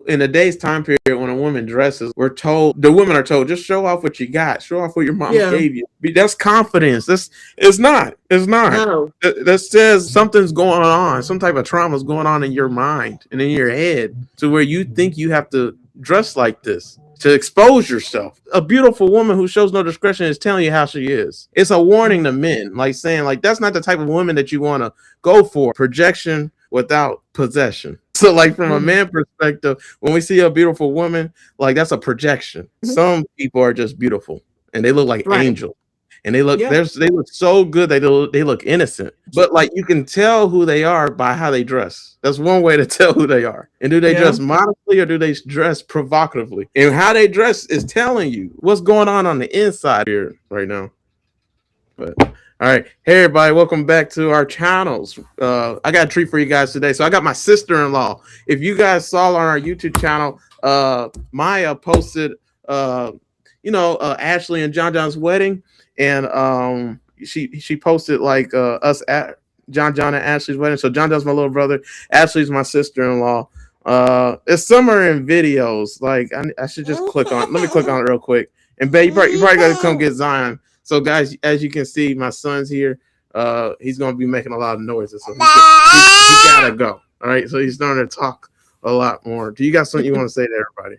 in a day's time period, when a woman dresses, the women are told, just show off what you got, show off what your mama Yeah. gave you. That's confidence. It's not. No. That says something's going on, some type of trauma is going on in your mind and in your head, to where you think you have to dress like this to expose yourself. A beautiful woman who shows no discretion is telling you how she is. It's a warning to men, like saying, like, that's not the type of woman that you want to go for. Projection without possession. So, like, from a Mhm. man perspective, when we see a beautiful woman, like, that's a projection. Mhm. Some people are just beautiful and they look like Right. angels. And they Yeah. look so good. They look innocent. But like, you can tell who they are by how they dress. That's one way to tell who they are. And do they Yeah. dress modestly or do they dress provocatively? And how they dress is telling you what's going on the inside here right now. But all right, hey everybody, welcome back to our channels. I got a treat for you guys today. So I got my sister-in-law. If you guys saw on our YouTube channel, Maya posted, Ashley and John's wedding, and she posted like us at John and Ashley's wedding. So John's my little brother, Ashley's my sister-in-law. It's summer in videos. Like, I should just click on. Let me click on it real quick. And babe, you probably gotta come get Zion. So guys, as you can see, my son's here. He's gonna be making a lot of noises, so he gotta go. All right, so he's starting to talk a lot more. Do you got something you want to say to everybody?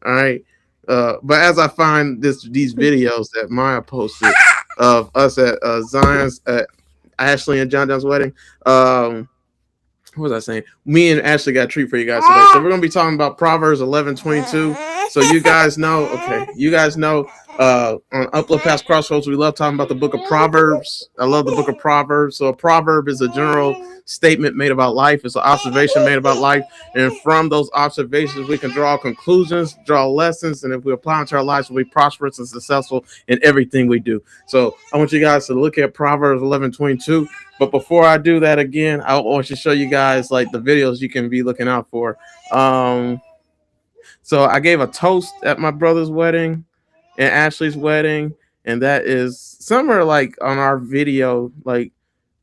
All right. But as I find these videos that Maya posted of us at Zion's at Ashley and John's wedding, what was I saying? Me and Ashley got a treat for you guys today. So we're gonna be talking about Proverbs 11:22. So you guys know, okay, on Uplift past Crossroads, we love talking about the book of Proverbs. I love the book of Proverbs. So a proverb is a general statement made about life. It's an observation made about life, and from those observations, we can draw conclusions, draw lessons, and if we apply them to our lives, we'll be prosperous and successful in everything we do. So I want you guys to look at Proverbs 11:22. But before I do that again, I want to show you guys like the videos you can be looking out for. Um, so I gave a toast at my brother's wedding and Ashley's wedding, and that is somewhere like on our video, like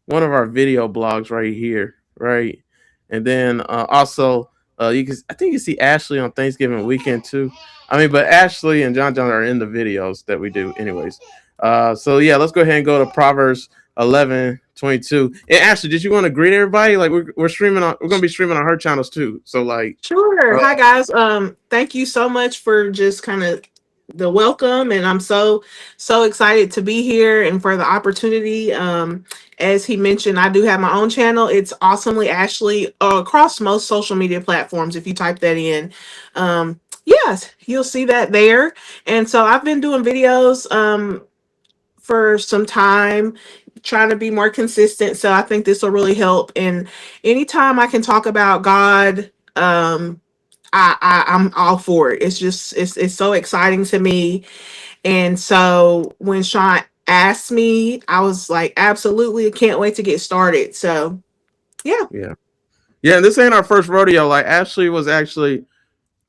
one of our video blogs right here, right? And then also, I think you see Ashley on Thanksgiving weekend too. I mean, but Ashley and John are in the videos that we do, anyways. So yeah, let's go ahead and go to Proverbs 11:22. And Ashley, did you want to greet everybody? Like, we're gonna be streaming on her channels too. So like, Sure. uh, Hi guys. Thank you so much for just kind of the welcome, and I'm so excited to be here and for the opportunity. As he mentioned, I do have my own channel. It's Awesomely Ashley across most social media platforms. If you type that in, yes, you'll see that there. And so I've been doing videos for some time, trying to be more consistent. So I think this will really help. And anytime I can talk about God, I'm all for it. It's just it's so exciting to me. And so when Sean asked me, I was like, absolutely, I can't wait to get started. So yeah. yeah, yeah. And this ain't our first rodeo. Like, Ashley was actually,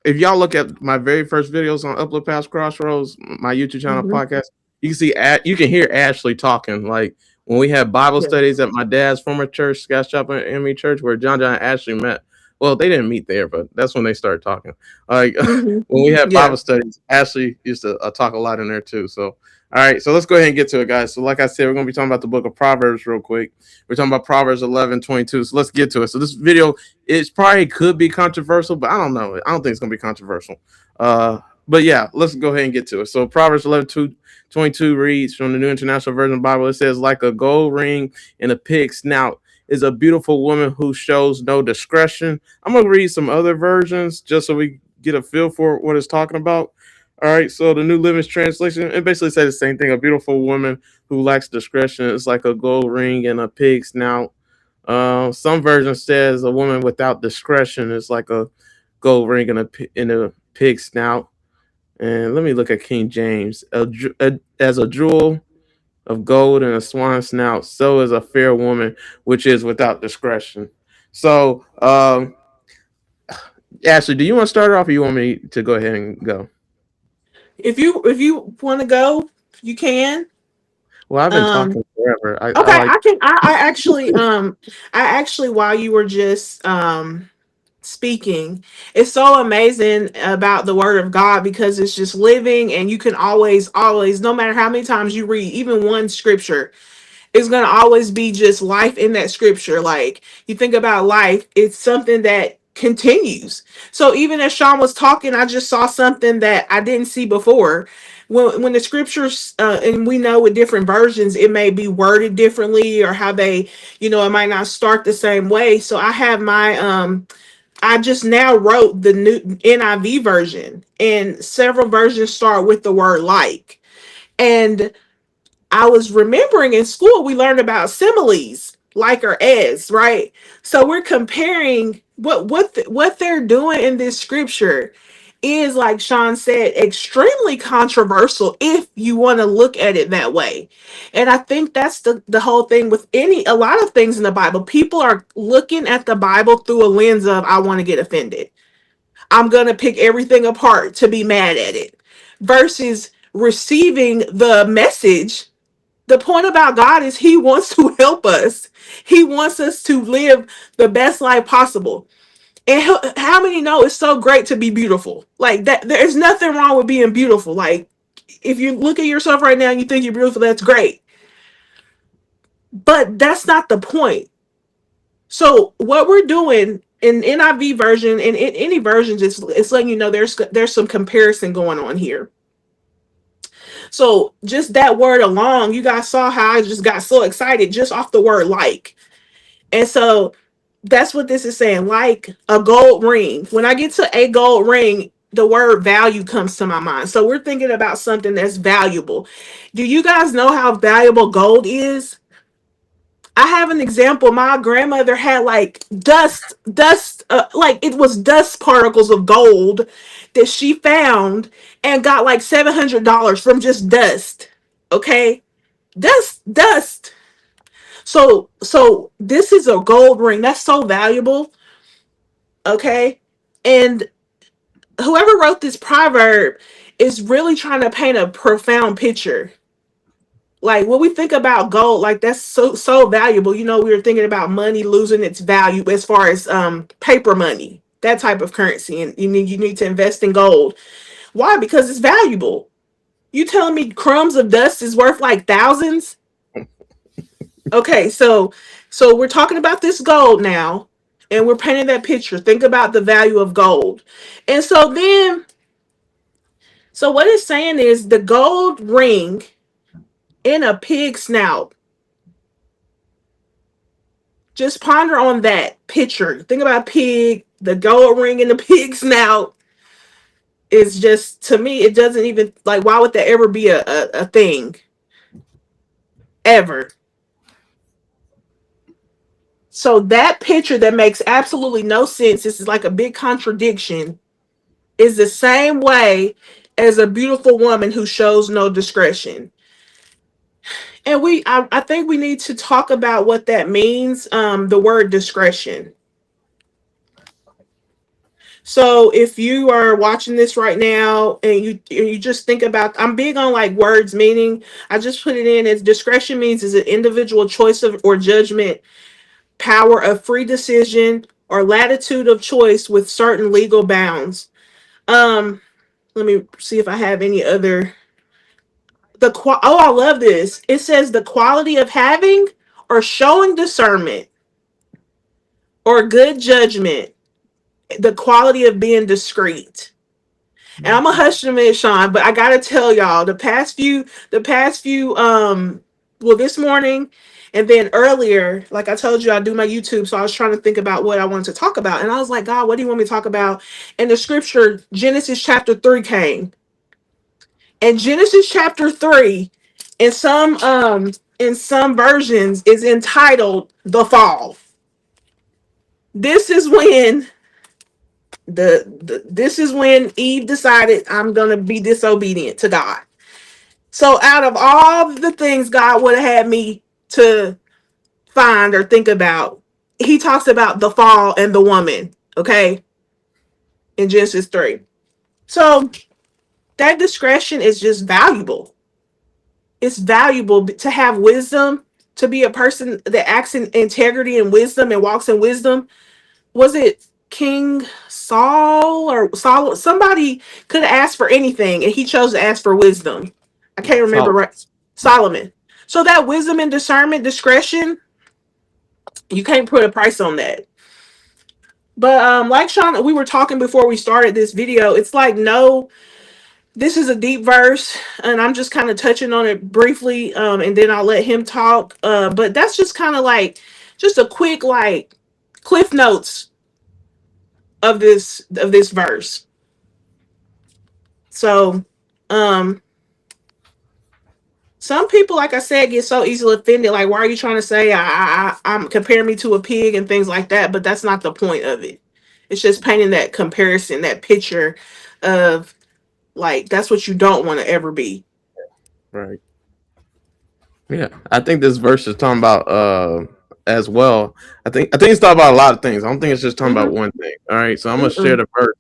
if y'all look at my very first videos on Uplift Past Crossroads, my YouTube channel Hmm. podcast, you can see you can hear Ashley talking. Like, when we had Bible Yeah. studies at my dad's former church, Scott Chapel Enemy Church, where John and Ashley met. Well, they didn't meet there, but that's when they started talking. Like, Hmm. when we had Yeah. Bible studies, Ashley used to talk a lot in there too. So all right, so let's go ahead and get to it, guys. So like I said, we're gonna be talking about the book of Proverbs real quick. We're talking about Proverbs 11:22. So let's get to it. So this video, it's probably could be controversial, but I don't know. I don't think it's gonna be controversial. But yeah, let's go ahead and get to it. So Proverbs 11:22 reads from the New International Version of the Bible. It says, like a gold ring in a pig's snout is a beautiful woman who shows no discretion. I'm gonna read some other versions just so we get a feel for what it's talking about. All right, so the New Living Translation, it basically says the same thing. A beautiful woman who lacks discretion is like a gold ring in a pig's snout. Some version says a woman without discretion is like a gold ring in a pig's snout. And let me look at King James. As a jewel of gold in a swan's snout, so is a fair woman which is without discretion. So, Ashley, do you want to start off, or you want me to go ahead and go? If you want to go, you can. Well, I've been Um talking forever. I okay, like. I actually while you were just speaking. It's so amazing about the word of God because it's just living, and you can always, no matter how many times you read, even one scripture, it's going to always be just life in that scripture. Like, you think about life, it's something that continues. So even as Sean was talking, I just saw something that I didn't see before. When the scriptures, and we know with different versions, it may be worded differently, or how they, it might not start the same way. So I have my, I just now wrote the new NIV version, and several versions start with the word like. And I was remembering in school, we learned about similes, like or as, right? So we're comparing what they're doing in this scripture is, like Sean said, extremely controversial if you want to look at it that way. And I think that's the whole thing with a lot of things in the Bible. People are looking at the Bible through a lens of, I want to get offended. I'm going to pick everything apart to be mad at it, versus receiving the message. The point about God is he wants to help us. He wants us to live the best life possible. And how many know it's so great to be beautiful? Like that, there's nothing wrong with being beautiful. Like, if you look at yourself right now and you think you're beautiful, that's great. But that's not the point. So what we're doing in NIV version and in any versions, it's letting you know there's some comparison going on here. So just that word alone, you guys saw how I just got so excited just off the word like. And so that's what this is saying, like a gold ring. When I get to a gold ring, the word value comes to my mind. So we're thinking about something that's valuable. Do you guys know how valuable gold is? I have an example. My grandmother had like like it was dust particles of gold that she found, and got like $700 from just dust. Okay, dust. So this is a gold ring that's so valuable. Okay, and whoever wrote this proverb is really trying to paint a profound picture. Like, when we think about gold, like that's so valuable. We were thinking about money losing its value as far as paper money, that type of currency, and you need to invest in gold. Why? Because it's valuable. You telling me crumbs of dust is worth like thousands? Okay, so we're talking about this gold now, and we're painting that picture. Think about the value of gold. And so what it's saying is the gold ring in a pig snout. Just ponder on that picture. Think about a pig, the gold ring in the pig snout is just, to me, it doesn't even, like, why would that ever be a thing? Ever. So that picture that makes absolutely no sense, this is like a big contradiction, is the same way as a beautiful woman who shows no discretion. And I think we need to talk about what that means, the word discretion. So if you are watching this right now and you just think about, I'm big on like words meaning. I just put it in as discretion means is an individual choice of or judgment, power of free decision, or latitude of choice with certain legal bounds. Um, Let me see if I have any other. Oh, I love this. It says the quality of having or showing discernment or good judgment, the quality of being discreet. And I'm a hush them in, Sean, but I gotta tell y'all, well, this morning and then earlier, like I told you, I do my YouTube, so I was trying to think about what I wanted to talk about, and I was like, God, what do you want me to talk about? And the scripture, Genesis chapter 3 came, and Genesis chapter 3, in some versions, is entitled "The Fall." This is when this is when Eve decided, I'm gonna be disobedient to God. So out of all the things God would have had me to find or think about, he talks about the fall and the woman, okay, in Genesis 3. So that discretion is just valuable. It's valuable to have wisdom, to be a person that acts in integrity and wisdom and walks in wisdom. Was it King Saul or Saul, somebody could have asked for anything and he chose to ask for wisdom. I can't remember So right. Solomon. So that wisdom and discernment, discretion, you can't put a price on that. But like Sean, we were talking before we started this video, it's like no, this is a deep verse, and I'm just kind of touching on it briefly, and then I'll let him talk. But that's just kind of like just a quick like cliff notes of this verse. So, um, some people, like I said, get so easily offended. Like, why are you trying to say I'm comparing me to a pig and things like that? But that's not the point of it. It's just painting that comparison, that picture of like that's what you don't want to ever be. right. Yeah, I think this verse is talking about as well. I think it's talking about a lot of things. I don't think it's just talking about Mm-hmm. one thing. All right, so I'm gonna share Mm-mm. the verse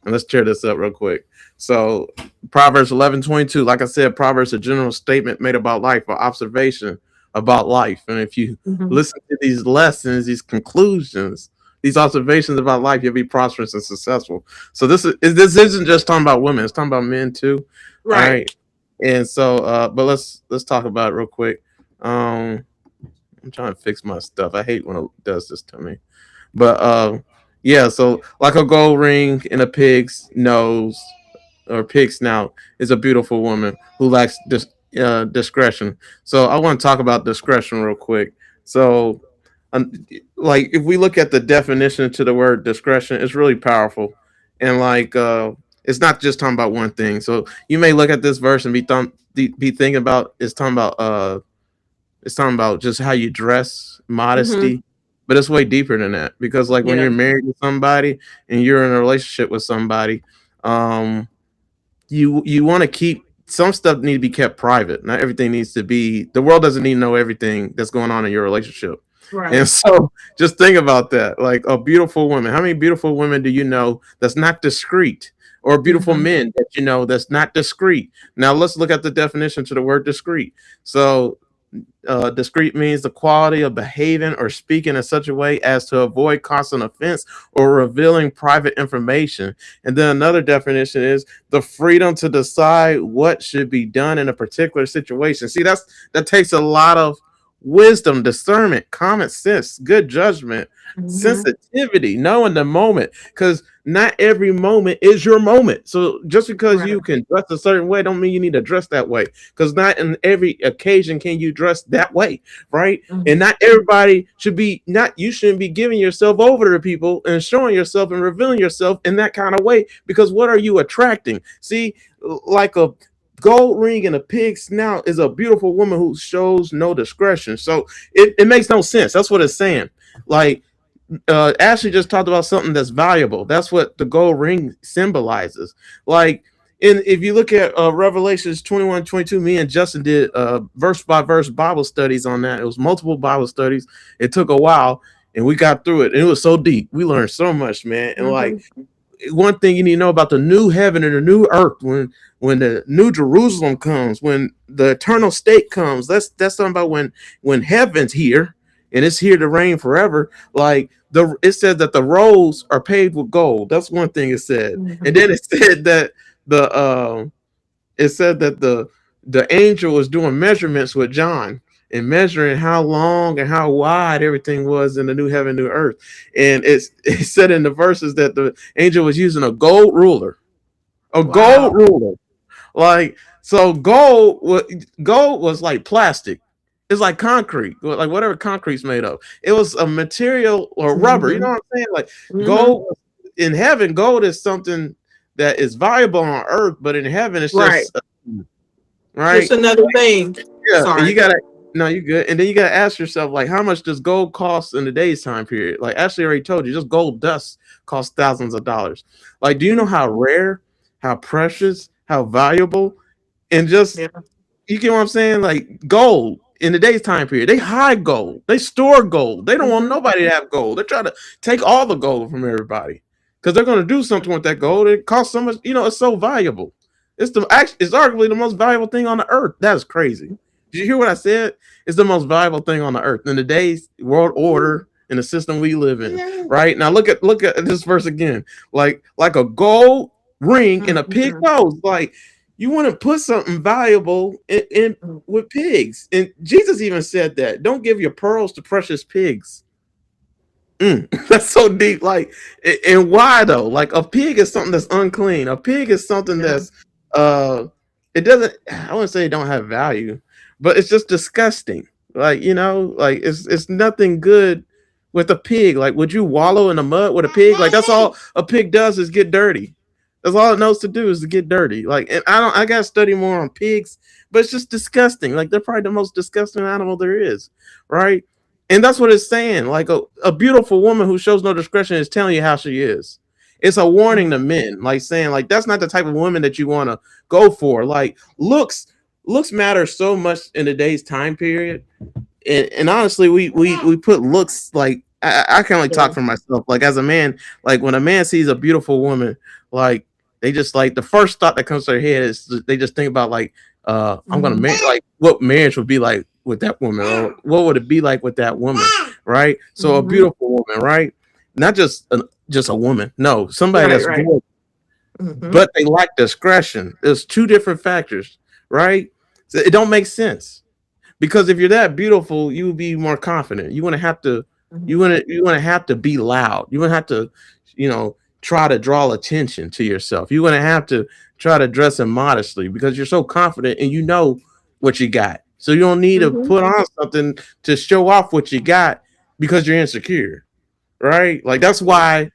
and let's tear this up real quick. So Proverbs 11:22, like I said, Proverbs a general statement made about life or observation about life. And if you Mm-hmm. listen to these lessons, these conclusions, these observations about life, you'll be prosperous and successful. So this isn't just talking about women; it's talking about men too. All Right. right. And so, but let's talk about it real quick. Um, I'm trying to fix my stuff. I hate when it does this to me. But yeah. So like a gold ring in a pig's nose or pig snout is a beautiful woman who lacks discretion. So I want to talk about discretion real quick. So, um, like if we look at the definition to the word discretion, it's really powerful, and like it's not just talking about one thing. So you may look at this verse and be thinking about it's talking about just how you dress, Mm-hmm. modesty, but it's way deeper than that because like when Yeah. you're married to somebody and you're in a relationship with somebody, um, you want to keep some stuff need to be kept private. Not everything needs to be. The world doesn't need to know everything that's going on in your relationship. And Right. so just think about that. Like a beautiful woman. How many beautiful women do you know that's not discreet? Or beautiful Mm-hmm. men that you know that's not discreet. Now let's look at the definition to the word discreet. So discreet means the quality of behaving or speaking in such a way as to avoid causing offense or revealing private information. And then another definition is the freedom to decide what should be done in a particular situation. See, that takes a lot of wisdom, discernment, common sense, good judgment, Mm-hmm. sensitivity, knowing the moment, because not every moment is your moment. So just because Right. you can dress a certain way don't mean you need to dress that way, because not in every occasion can you dress that way, right? And Mm-hmm. not everybody should be not you shouldn't be giving yourself over to people and showing yourself and revealing yourself in that kind of way, because what are you attracting? See, like a gold ring and a pig snout is a beautiful woman who shows no discretion. So it makes no sense. That's what it's saying. Like Ashley just talked about something that's valuable. That's what the gold ring symbolizes. Like, if you look at Revelations 21:22, me and Justin did verse by verse Bible studies on that. It was multiple Bible studies. It took a while, and we got through it. And it was so deep. We learned so much, man. And like, Mm-hmm. one thing you need to know about the new heaven and the new earth, when the new Jerusalem comes, when the eternal state comes, that's something about when heaven's here and it's here to reign forever. Like it said that the roads are paved with gold. That's one thing it said. And Mm-hmm. then the it said that the angel was doing measurements with John and measuring how long and how wide everything was in the new heaven, new earth. And it said in the verses that the angel was using a gold ruler, a gold Wow. ruler. Like so, gold was like plastic. It's like concrete, like whatever concrete's made of. It was a material or rubber. You know Mm-hmm. what I'm saying? Like Mm-hmm. gold in heaven, gold is something that is valuable on earth, but in heaven, it's Right. just right. Just another thing. Yeah, and you Sorry. gotta no, you good. And then you gotta ask yourself, like, how much does gold cost in today's time period? Like Ashley already told you, just gold dust costs thousands of dollars. Like, do you know how rare, how precious, how valuable, and just Yeah. you get what I'm saying? Like gold in today's time period, they hide gold, they store gold. They don't want Mm-hmm. nobody to have gold. They're trying to take all the gold from everybody because they're going to do something with that gold. It costs so much, it's so valuable. It's arguably the most valuable thing on the earth. That is crazy. Did you hear what I said? It's the most valuable thing on the earth in today's world order. in the system we live in. Right now, look at this verse again. Like a gold ring in a pig Mhm. nose. Like you want to put something valuable in with pigs, and Jesus even said that. Don't give your pearls to precious pigs. That's so deep. Like, and why though? Like, a pig is something that's unclean. A pig is something Yeah. that's uh, it doesn't. I wouldn't say it don't have value, but it's just disgusting. Like, like it's nothing good with a pig. Like, would you wallow in the mud with a pig? Like, that's all a pig does is get dirty. That's all it knows to do is to get dirty. Like, and I don't. I gotta study more on pigs, but it's just disgusting. Like, they're probably the most disgusting animal there is, right? And that's what it's saying. Like a beautiful woman who shows no discretion is telling you how she is. It's a warning to men, like saying, like, that's not the type of woman that you want to go for. Like, looks matter so much in today's time period. And honestly, we put looks, like, I can only Yeah. talk for myself. Like, as a man, like when a man sees a beautiful woman, like they just, like, the first thought that comes to their head is they just think about, like, I'm gonna Mhm. marry, like what marriage would be like with that woman, or what would it be like with that woman, right? So a Mhm. beautiful woman, right? Not just a woman, no, somebody Right, that's right. good, Mhm. but they lack discretion. There's two different factors, right? So it don't make sense. Because if you're that beautiful, you would be more confident. You want to have to, Mhm. you want to have to be loud. You want to have to, try to draw attention to yourself. You want to have to try to dress immodestly because you're so confident and you know what you got. So you don't need to Mhm. put on something to show off what you got because you're insecure, right? Like, that's Yeah. why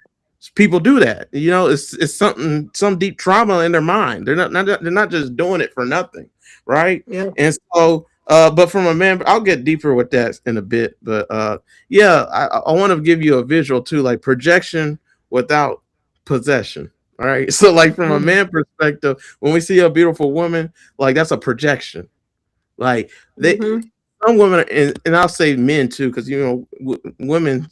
people do that. It's something, some deep trauma in their mind. They're not just doing it for nothing, right? Yeah. And so, but from a man, I'll get deeper with that in a bit. But yeah, I want to give you a visual too, like projection without possession. All right. So, like, from a Mhm. man perspective, when we see a beautiful woman, like, that's a projection. Like, they Mhm. some women, and I'll say men too, because women,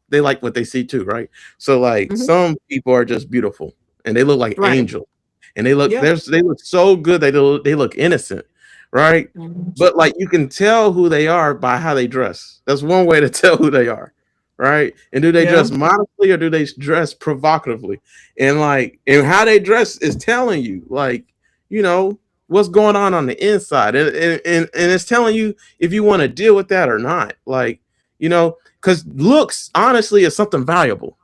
they like what they see too, right? So, like, Mhm. some people are just beautiful and they look like Right. angels, and they look Yeah. they look so good, they look innocent, right? Mhm. But, like, you can tell who they are by how they dress. That's one way to tell who they are, right? And do they Yeah. dress modestly or do they dress provocatively? And, like, and how they dress is telling you, like, you know what's going on the inside, and it's telling you if you want to deal with that or not. Like, because looks, honestly, is something valuable.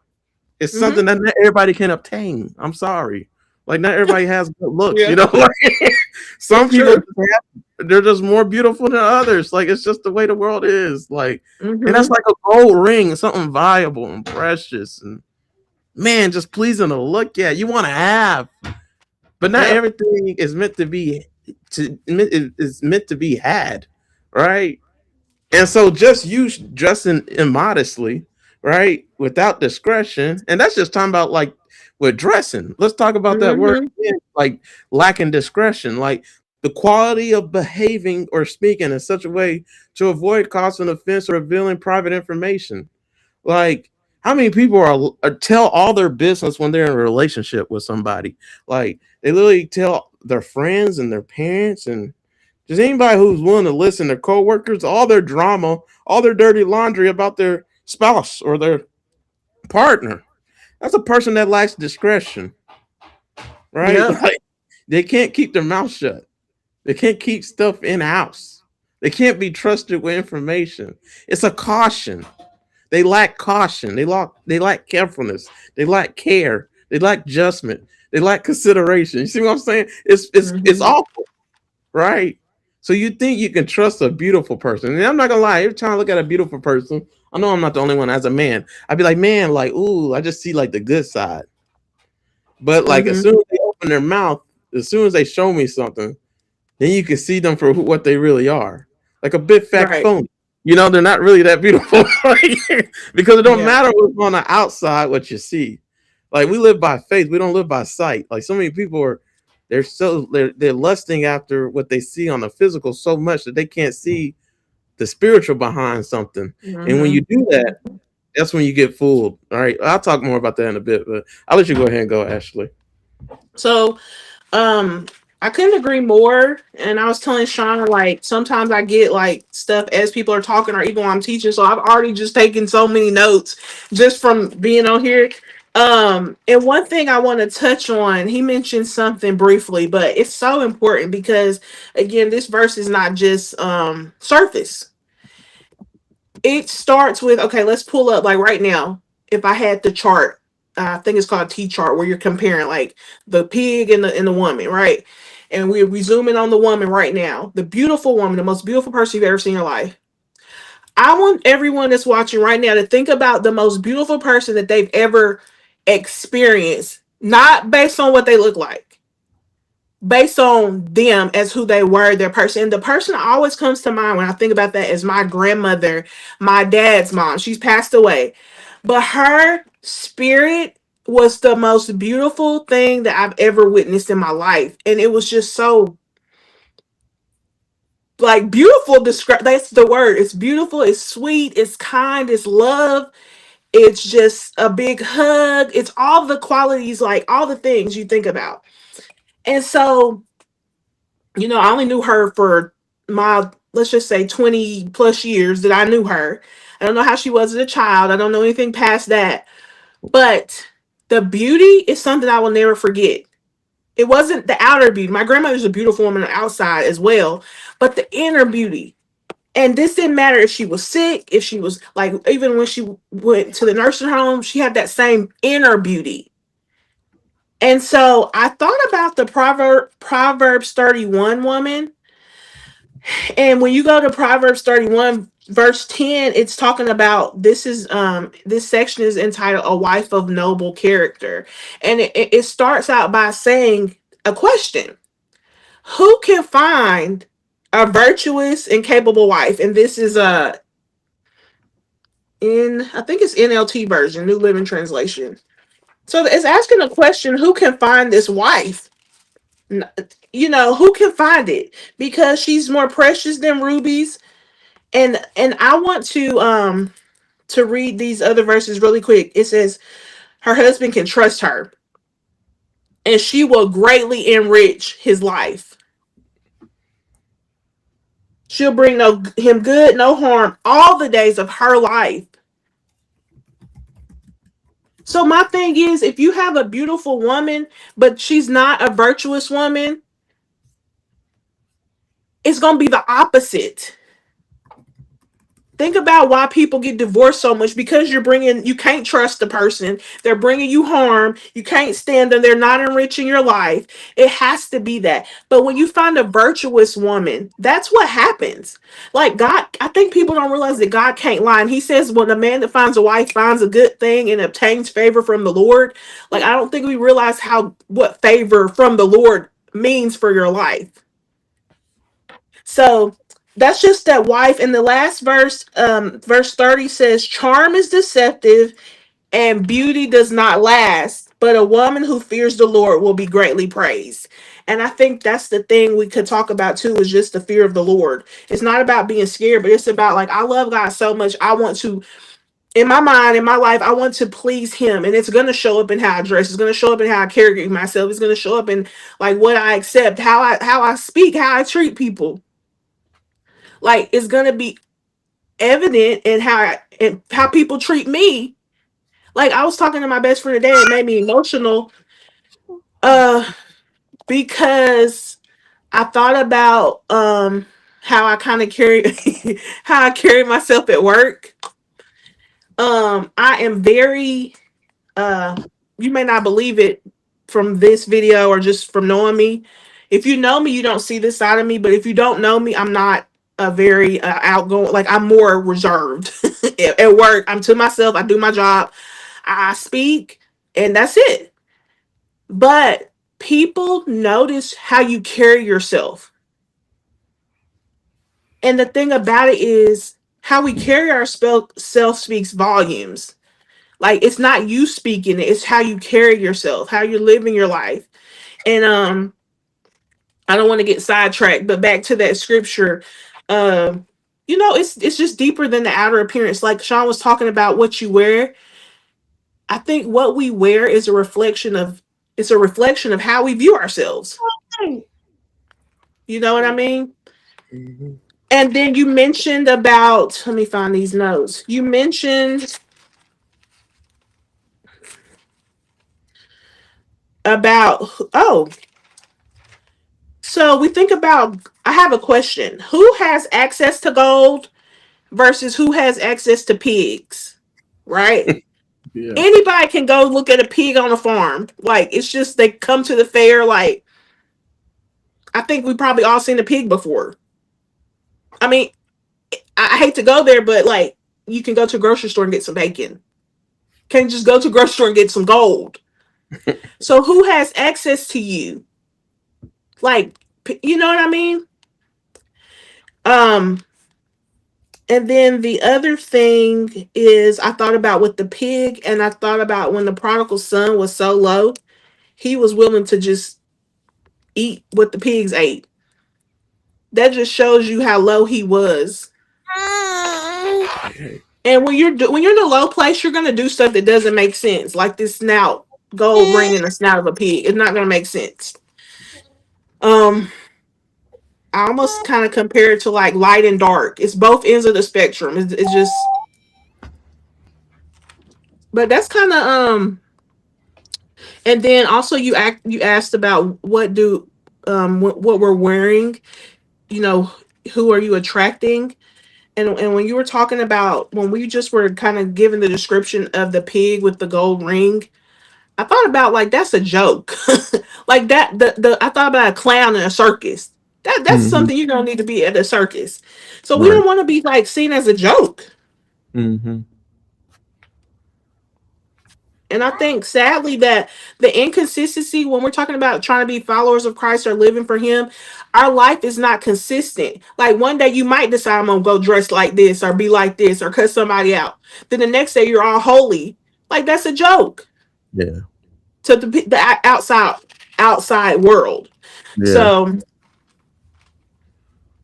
It's Mhm. something that not everybody can obtain. I'm sorry. Like, not everybody has good looks, Yeah. like, some It's people true. just they're just more beautiful than others. Like, it's just the way the world is. Like, and that's Mhm. like a gold ring, something valuable and precious, and, man, just pleasing to look at. You want to have, but not Yep. everything is meant to be is meant to be had, right? And so, just you dressing immodestly, right, without discretion, and that's just talking about, like, with dressing. Let's talk about that word Mhm. again, like lacking discretion, like the quality of behaving or speaking in such a way to avoid causing offense or revealing private information. Like, how many people are tell all their business when they're in a relationship with somebody? Like, they literally tell their friends and their parents and just anybody who's willing to listen, their coworkers, all their drama, all their dirty laundry about their spouse or their partner. That's a person that lacks discretion, right? Yep. Like, they can't keep their mouth shut. They can't keep stuff in house. They can't be trusted with information. It's a caution. They lack caution. They lack carefulness. They lack care. They lack judgment. They lack consideration. You see what I'm saying? It's Mhm. awful, right? So you think you can trust a beautiful person? And I'm not gonna lie. Every time I look at a beautiful person, I know I'm not the only one. As a man, I'd be like, man, like, ooh, I just see, like, the good side. But, like, as Mhm. soon as they open their mouth, as soon as they show me something, then you can see them for what they really are, like a big fat Right. phony. They're not really that beautiful, because it don't Yeah. matter what's on the outside, what you see. Like, we live by faith, we don't live by sight. Like, so many people they're lusting after what they see on the physical so much that they can't see the spiritual behind something. And when you Mhm. do that, that's when you get fooled. All right, I'll talk more about that in a bit, but I'll let you go ahead and go, Ashley. So, um, I couldn't agree more. And I was telling Shauna, like, sometimes I get like stuff as people are talking or even while I'm teaching. So I've already just taken so many notes just from being on here. And one thing I want to touch on, he mentioned something briefly, but it's so important because again, this verse is not just surface. It starts with, okay, let's pull up like right now. If I had the chart, I think it's called T chart, where you're comparing like the pig and the woman, right? And we zoom in on the woman right now, the beautiful woman, the most beautiful person you've ever seen in your life. I want everyone that's watching right now to think about the most beautiful person that they've ever experienced, not based on what they look like, based on them as who they were, their person. And the person that always comes to mind when I think about that is my grandmother, my dad's mom. She's passed away. But her spirit was the most beautiful thing that I've ever witnessed in my life. And it was just so like beautiful. Describe, that's the word. It's beautiful, it's sweet, it's kind, it's love. It's just a big hug. It's all the qualities, like all the things you think about. And so I only knew her for my, let's just say 20 plus years that I knew her. I don't know how she was as a child. I don't know anything past that. But the beauty is something I will never forget. It wasn't the outer beauty. My grandmother's a beautiful woman on the outside as well, but the inner beauty. And this didn't matter if she was sick, if she was like, even when she went to the nursing home, she had that same inner beauty. And so I thought about the Proverbs 31 woman. And when you go to Proverbs 31 verse 10, it's talking about, this section is entitled A Wife of Noble Character. And it starts out by saying a question. Who can find a virtuous and capable wife? And this is I think it's NLT version, New Living Translation. So it's asking a question, who can find this wife? Who can find it? Because she's more precious than rubies. And I want to read these other verses really quick. It says her husband can trust her and she will greatly enrich his life. She'll bring him good, no harm, all the days of her life. So my thing is, if you have a beautiful woman, but she's not a virtuous woman, it's going to be the opposite. Think about why people get divorced so much, because you can't trust the person. They're bringing you harm. You can't stand them. They're not enriching your life. It has to be that. But when you find a virtuous woman, that's what happens. Like God, I think people don't realize that God can't lie. And he says, when a man that finds a wife finds a good thing and obtains favor from the Lord. Like, I don't think we realize what favor from the Lord means for your life. So that's just that wife. In the last verse, verse 30 says, charm is deceptive and beauty does not last, but a woman who fears the Lord will be greatly praised. And I think that's the thing we could talk about too, is just the fear of the Lord. It's not about being scared, but it's about, like, I love God so much. I want to, in my mind, in my life, I want to please him. And it's going to show up in how I dress. It's going to show up in how I carry myself. It's going to show up in like what I accept, how I speak, how I treat people. Like, it's gonna be evident in how people treat me. Like, I was talking to my best friend today, it made me emotional, uh because I thought about how I kind of carry how I carry myself at work. I am very, you may not believe it from this video or just from knowing me. If you know me, you don't see this side of me, but if you don't know me, I'm not a very outgoing, like, I'm more reserved. At work, I'm to myself, I do my job, I speak, and that's it. But people notice how you carry yourself. And the thing about it is, how we carry ourselves speaks volumes. Like, it's not you speaking, it's how you carry yourself, how you're living your life. And I don't want to get sidetracked, but back to that scripture. It's just deeper than the outer appearance. Like Sean was talking about what you wear. I think what we wear is a reflection of how we view ourselves. You know what I mean? Mhm. And then you mentioned about, let me find these notes. You mentioned about, oh, so we think about, I have a question. Who has access to gold versus who has access to pigs? Right? Yeah. Anybody can go look at a pig on a farm. Like, it's just they come to the fair. Like, I think we probably all seen a pig before. I mean, I hate to go there, but like, you can go to a grocery store and get some bacon. Can't just go to a grocery store and get some gold. So who has access to you? Like, you know what I mean? Um, and then the other thing is I thought about with the pig, and I thought about when the prodigal son was so low, he was willing to just eat what the pigs ate. That just shows you how low he was. Yeah. And when you're in a low place, you're gonna do stuff that doesn't make sense, like this snout, gold ring in the snout of a pig. It's not gonna make sense. Um, I almost kind of compare it to like light and dark. It's both ends of the spectrum. It's just, but that's kind of And then also you asked about what we're wearing. You know, who are you attracting? And when you were talking about when we just were kind of giving the description of the pig with the gold ring, I thought about like that's a joke. Like that the I thought about a clown in a circus. That's Hmm. something you don't need to be at a circus. So we Right. don't want to be like seen as a joke. Hmm. And I think sadly that the inconsistency when we're talking about trying to be followers of Christ or living for him, our life is not consistent. Like one day you might decide I'm gonna go dress like this or be like this or cut somebody out. Then the next day you're all holy. Like that's a joke Yeah. to the outside world. Yeah. So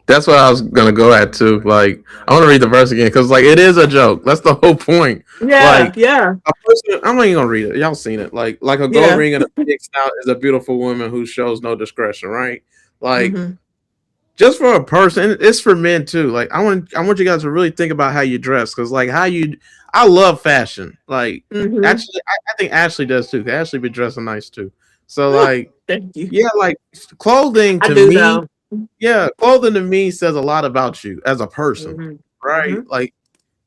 That's what I was gonna go at too. Like, I want to read the verse again because, like, it is a joke. That's the whole point. yeah, Like, yeah, a person, I'm not even gonna read it. Y'all seen it? Like a gold yeah. ring and a pig snout is a beautiful woman who shows no discretion. Right? Like, Mm-hmm. just for a person, it's for men too. Like, I want you guys to really think about how you dress because, like, how you. I love fashion. Like, Mm-hmm. actually, I think Ashley does too. 'Cause Ashley be dressing nice too. So, like, Thank you. yeah, like clothing I to do me, though. yeah, clothing to me says a lot about you as a person, Mm-hmm. right? Mm-hmm. Like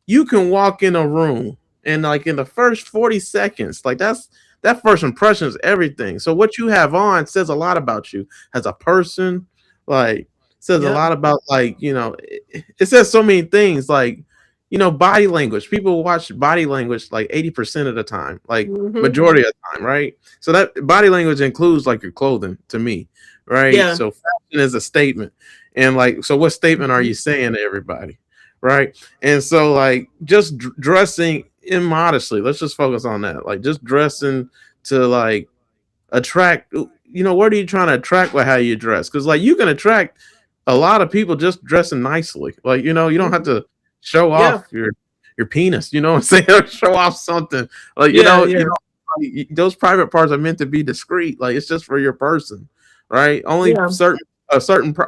you can walk in a room and like in the first 40 seconds, like that first impression is everything. So what you have on says a lot about you as a person, like says a Yep. lot about like, it says so many things like body language. People watch body language like 80% of the time, like Mm-hmm. majority of the time, right? So that body language includes like your clothing to me, right? Yeah. So fashion is a statement. And like, so what statement are Mm-hmm. you saying to everybody? Right. And so, like, just dressing immodestly, let's just focus on that. Like, just dressing to like attract, what are you trying to attract with how you dress? Because, like, you can attract a lot of people just dressing nicely. Like, you don't have Mm-hmm. to show Yeah. off your penis, you know what I'm saying? Show off something. Like, Yeah. Yeah. like, those private parts are meant to be discreet. Like, it's just for your person, right? Only Yeah.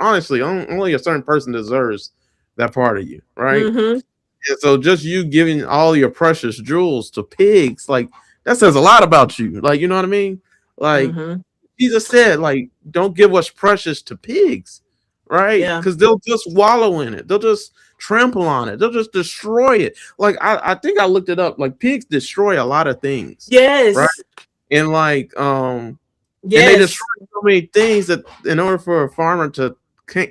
honestly, only a certain person deserves that part of you, right? Mm-hmm. And so just you giving all your precious jewels to pigs, like that says a lot about you. Like, you know what I mean? Like Mm-hmm. Jesus said, like, don't give what's precious to pigs, right? Yeah. Because they'll just wallow in it. They'll just trample on it. They'll just destroy it. Like I think I looked it up. Like pigs destroy a lot of things, right? Yes. And like and they destroy Yes. so many things that in order for a farmer to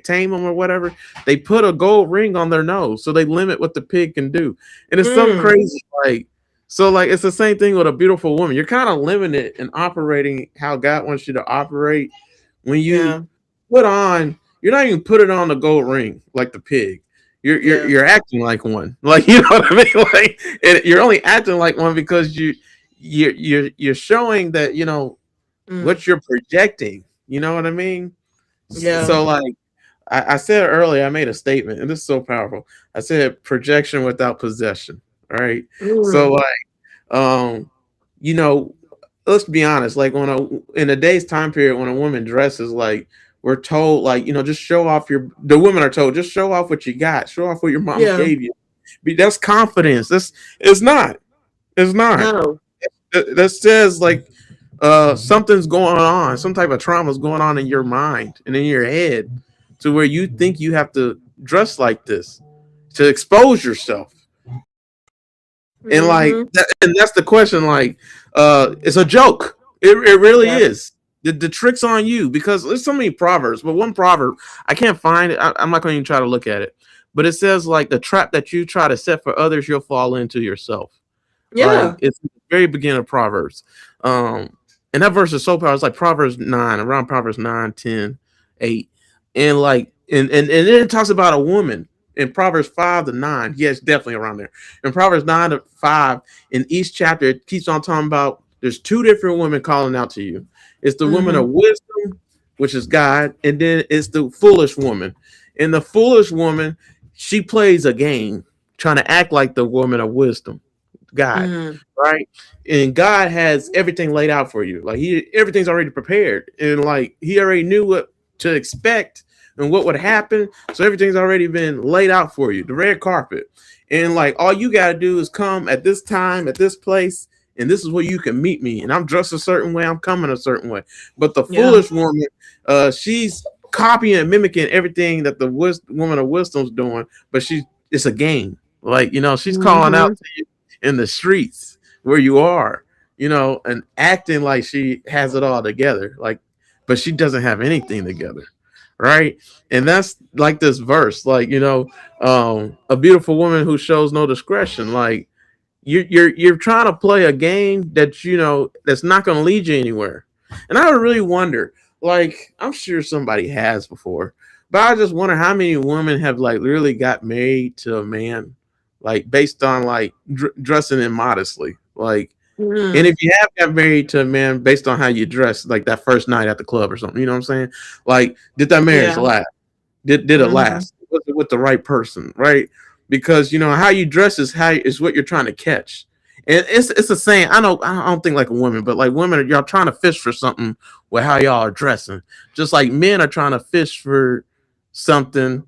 tame them or whatever, they put a gold ring on their nose so they limit what the pig can do. And it's some Mm. crazy like so like it's the same thing with a beautiful woman. You're kind of limited in operating how God wants you to operate when you Yeah. put on. You're not even putting on the gold ring like the pig. Yeah. You're acting like one. Like you know what I mean. Like and you're only acting like one because you're showing that Mm. what you're projecting. You know what I mean? Yeah. So like I said earlier, I made a statement, and this is so powerful. I said projection without possession. All right. So Mm. like you know, let's be honest, like in a day's time period when a woman dresses like we're told, like, just show off the women are told, just show off what you got, show off what your mom Yeah. gave you. That's confidence. It's not. It's not. No. That says like something's going on, some type of trauma is going on in your mind and in your head to where you think you have to dress like this to expose yourself. And like Mm-hmm. that, and that's the question, like it's a joke. It really Yep. is. The trick's on you because there's so many proverbs, but one proverb I can't find it. I'm not going to even try to look at it, but it says like the trap that you try to set for others, you'll fall into yourself. Like Yeah. it's the very beginning of Proverbs. And that verse is so powerful. It's like Proverbs 9, around Proverbs 9, 10, 8. And like and then it talks about a woman in Proverbs 5 to 9. Yes, definitely around there. In Proverbs 9 to 5, in each chapter, it keeps on talking about there's two different women calling out to you. It's the woman Mm-hmm. of wisdom, which is God, and then it's the foolish woman. And the foolish woman, she plays a game, trying to act like the woman of wisdom. God, Mm. right? And God has everything laid out for you. Like everything's already prepared, and like He already knew what to expect and what would happen. So everything's already been laid out for you, the red carpet. And like all you gotta do is come at this time, at this place, and this is where you can meet me. And I'm dressed a certain way, I'm coming a certain way. But the Yeah. foolish woman, she's copying and mimicking everything that the woman of wisdom's doing, but it's a game. Like, she's calling Mm-hmm. out to you in the streets where you are, and acting like she has it all together, like, but she doesn't have anything together, right? And that's like this verse, like, a beautiful woman who shows no discretion. Like you're trying to play a game that that's not going to lead you anywhere. And I would really wonder, like, I'm sure somebody has before, but I just wonder how many women have like literally got married to a man like based on like dressing immodestly, like. And Mm. if you have got married to a man based on how you dress, like that first night at the club or something, you know what I'm saying? Like, did that marriage Yeah. last? Did it Mm-hmm. last? Was it with the right person, right? Because how you dress is what you're trying to catch. And it's a saying. I don't think like a woman, but like women, y'all trying to fish for something with how y'all are dressing. Just like men are trying to fish for something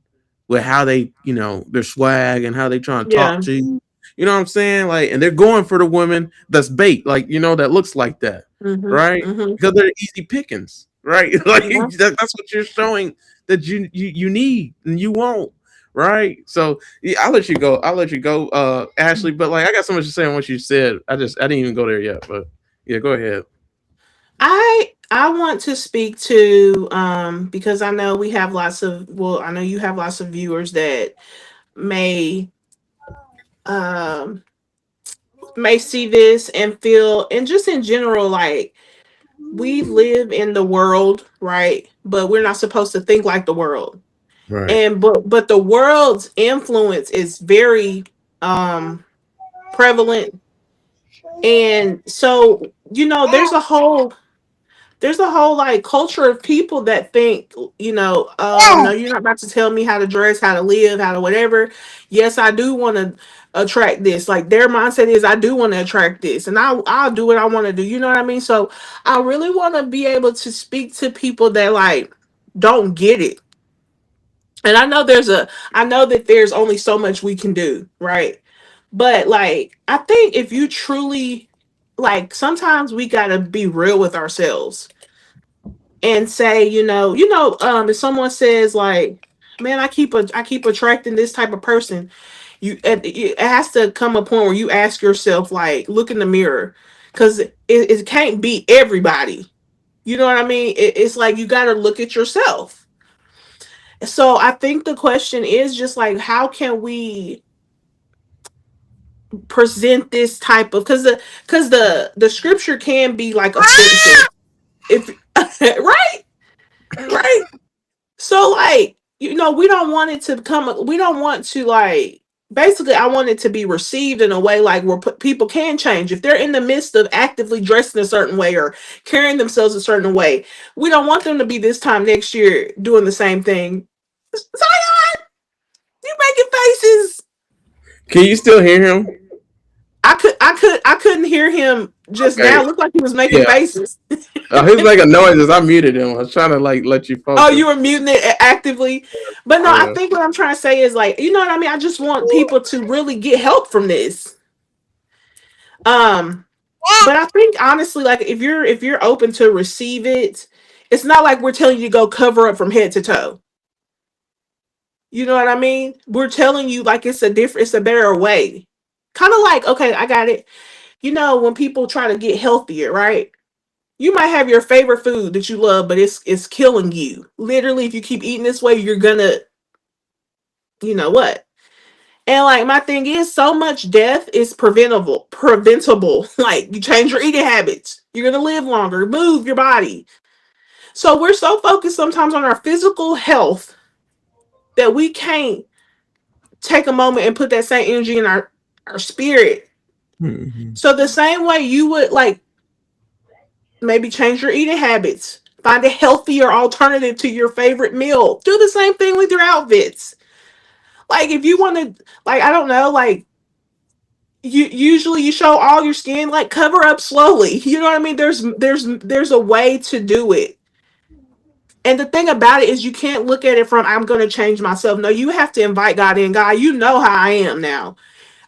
with how they, their swag and how they trying to talk Yeah. to you. You know what I'm saying? Like, and they're going for the women that's bait, like that looks like that, Mm-hmm. right? Mm-hmm. Because they're easy pickings, right? Like Yeah. that's what you're showing that you need and you won't, right? So yeah, I'll let you go. Ashley. But like I got so much to say on what you said. I didn't even go there yet. But yeah, go ahead. I want to speak to because I know we have lots of I know you have lots of viewers that may um may see this and feel, and just in general, like, we live in the world, right? But we're not supposed to think like the world. Right. And but the world's influence is very um prevalent. And so, there's a whole like culture of people that think, no, you're not about to tell me how to dress, how to live, how to whatever. Yes, I do want to attract this. Like, their mindset is, I do want to attract this, and I'll do what I want to do. You know what I mean? So I really want to be able to speak to people that like don't get it. And I know that there's only so much we can do, right? But like, I think if you truly, like, sometimes we got to be real with ourselves and say, if someone says like, man, I keep attracting this type of person, it has to come a point where you ask yourself, like, look in the mirror, because it can't be everybody. You know what I mean? It's like you got to look at yourself. So I think the question is just like, how can we present this type of, because the scripture can be like offensive, if right, right. So like, we don't want it to come. We don't want to, like, basically, I want it to be received in a way like where people can change if they're in the midst of actively dressing a certain way or carrying themselves a certain way. We don't want them to be this time next year doing the same thing. Zion, you making faces? Can you still hear him? I couldn't hear him just Okay. now. It looked like he was making Yeah. faces. He's making noises. I muted him. I was trying to like let you Oh, you focus. were muting it actively. But no, I Yeah. think what I'm trying to say is like, you know what I mean? I just want people to really get help from this. Um, but I think honestly, like if you're open to receive it, it's not like we're telling you to go cover up from head to toe. You know what I mean? We're telling you like it's a better way. Kind of like, okay, I got it. You know, when people try to get healthier, right? You might have your favorite food that you love, but it's killing you. Literally, if you keep eating this way, you're gonna, you know what? And like my thing is, so much death is preventable. Like you change your eating habits, you're gonna live longer, move your body. So we're so focused sometimes on our physical health that we can't take a moment and put that same energy in our spirit. Mhm. So the same way you would like maybe change your eating habits, find a healthier alternative to your favorite meal. Do the same thing with your outfits. Like if you want to, like I don't know, like you usually you show all your skin, like cover up slowly. You know what I mean? There's a way to do it. And the thing about it is you can't look at it from I'm going to change myself. No, you have to invite God in. God, you know how I am now.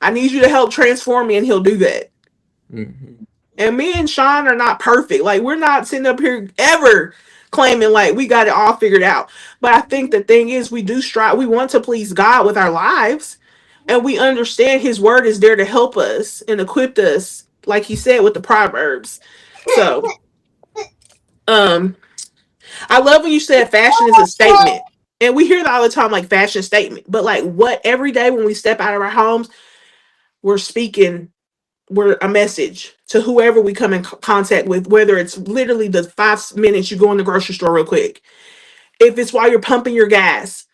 I need you to help transform me and he'll do that. Mhm. And me and Sean are not perfect. Like we're not sitting up here ever claiming like we got it all figured out. But I think the thing is we do strive, we want to please God with our lives, and we understand his word is there to help us and equip us, like he said with the Proverbs. So um I love when you said fashion is a statement. And we hear that all the time, like fashion statement. But like what every day when we step out of our homes, we're speaking, we're a message to whoever we come in contact with, whether it's literally the 5 minutes you go in the grocery store real quick, if it's while you're pumping your gas.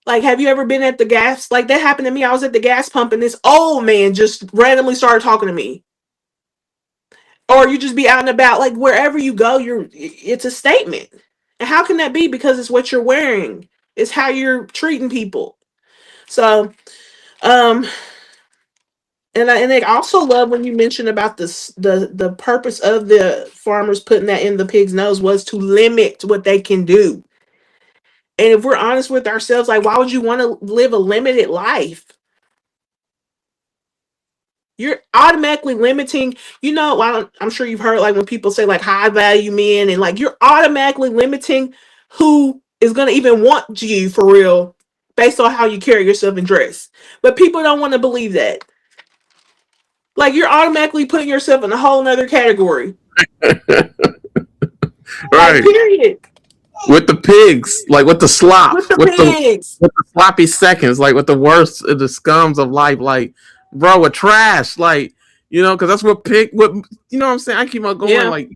Like, have you ever been at the gas? Like that happened to me. I was at the gas pump and this old man just randomly started talking to me. Or you just be out and about, like wherever you go, it's a statement. And how can that be? Because it's what you're wearing. It's how you're treating people. So, um, and I also love when you mentioned about this the purpose of the farmers putting that in the pig's nose was to limit what they can do. And if we're honest with ourselves, like why would you want to live a limited life? You're automatically limiting, you know, I'm sure you've heard like when people say like high value men and like you're automatically limiting who is going to even want you for real based on how you carry yourself and dress. But people don't want to believe that. Like you're automatically putting yourself in a whole nother category. Like Right. period. With the pigs, like with the slop, With the with the pigs. sloppy seconds, like with the worst of the scums of life, like bro, with trash, like because that's what pig. What what I'm saying? I keep on going, Yeah. like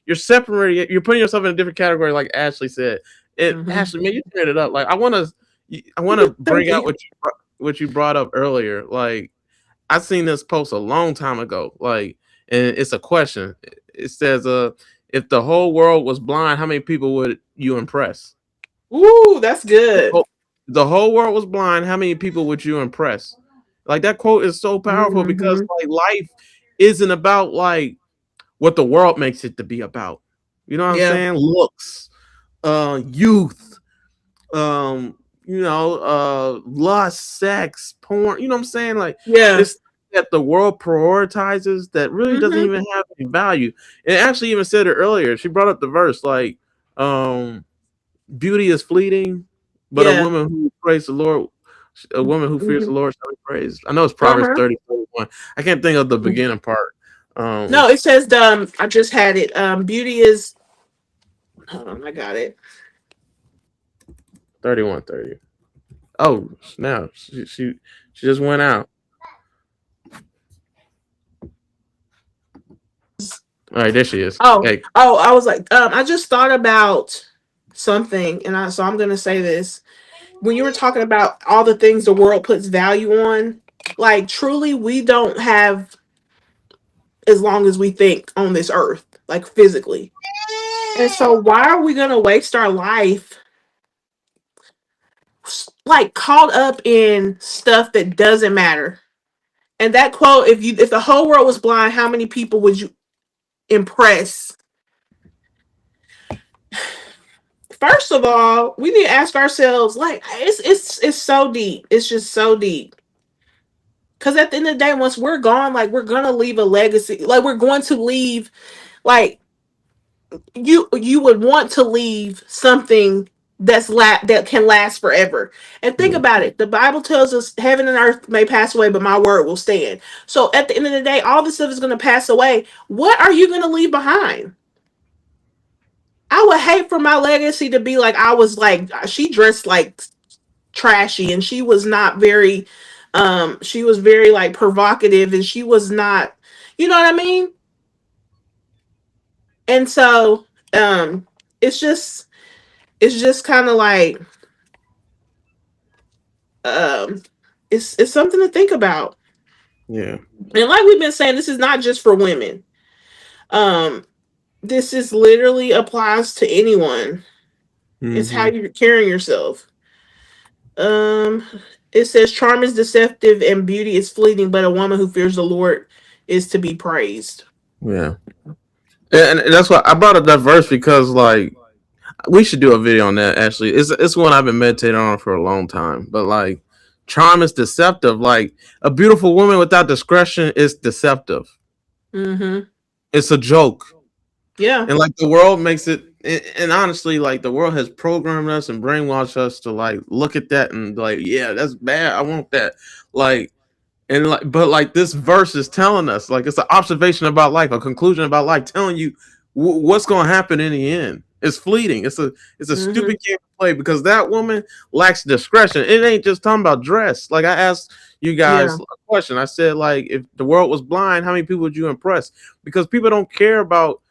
you're separating, you're putting yourself in a different category, like Ashley said. Hmm. Ashley, man, you turned it up. Like I want to Thank bring out you. what you brought up earlier. Like I seen this post a long time ago. Like, and it's a question. It says, if the whole world was blind, how many people would you impress? Ooh, that's The good. whole, the whole world was blind, how many people would you impress? Like that quote is so powerful because Hmm. like life isn't about like what the world makes it to be about. You know what I'm Yeah. saying? Looks, youth, lust, sex, porn, you know what I'm saying? Like Yeah. this that the world prioritizes that really doesn't Hmm. even have any value. And actually even said it earlier. She brought up the verse like um beauty is fleeting, but a Yeah. woman who prays the Lord, a woman who fears the Hmm. Lord shall be praised. I know it's Proverbs Uh-huh. 30:41. I can't think of the beginning part. No, Um it says I just had it. Beauty is, hold on, I got it. 31:30. Oh, snap. She just went out. All right, there she is. Oh, Hey, oh, I was like, I just thought about something, and so I'm gonna say this. When you were talking about all the things the world puts value on, like truly, we don't have as long as we think on this earth, like physically. And so, why are we gonna waste our life like caught up in stuff that doesn't matter? And that quote, if the whole world was blind, how many people would you impress? First of all, we need to ask ourselves, like, it's so deep. It's just so deep. Because at the end of the day, once we're gone, like, we're gonna leave a legacy. Like, we're going to leave, like, you would want to leave something that can last forever. And think Yeah. about it. The Bible tells us heaven and earth may pass away, but my word will stand. So at the end of the day, all this stuff is going to pass away. What are you going to leave behind? I would hate for my legacy to be like, I was like, she dressed like trashy, and she was not very she was very like provocative, and she was not, you know what I mean? And so it's just kind of like um it's something to think about. Yeah. And like we've been saying, this is not just for women. um this is literally applies to anyone. It's how Mm-hmm. you're carrying yourself. um it says charm is deceptive and beauty is fleeting, but a woman who fears the Lord is to be praised. Yeah. And that's why I brought up that verse because like we should do a video on that. Actually, it's one I've been meditating on for a long time. But like, charm is deceptive. Like a beautiful woman without discretion is deceptive. Mm-hmm. It's a joke, Yeah. and like the world makes it. And honestly, like the world has programmed us and brainwashed us to like look at that and like, yeah, that's bad. I want that. Like, and like, but like this verse is telling us, like, it's an observation about life, a conclusion about life, telling you what's going to happen in the end. It's fleeting. It's a Mm-hmm. stupid game to play because that woman lacks discretion. It ain't just talking about dress. Like I asked you Yeah. guys a question. I said, like, if the world was blind, how many people would you impress? Because people don't care about.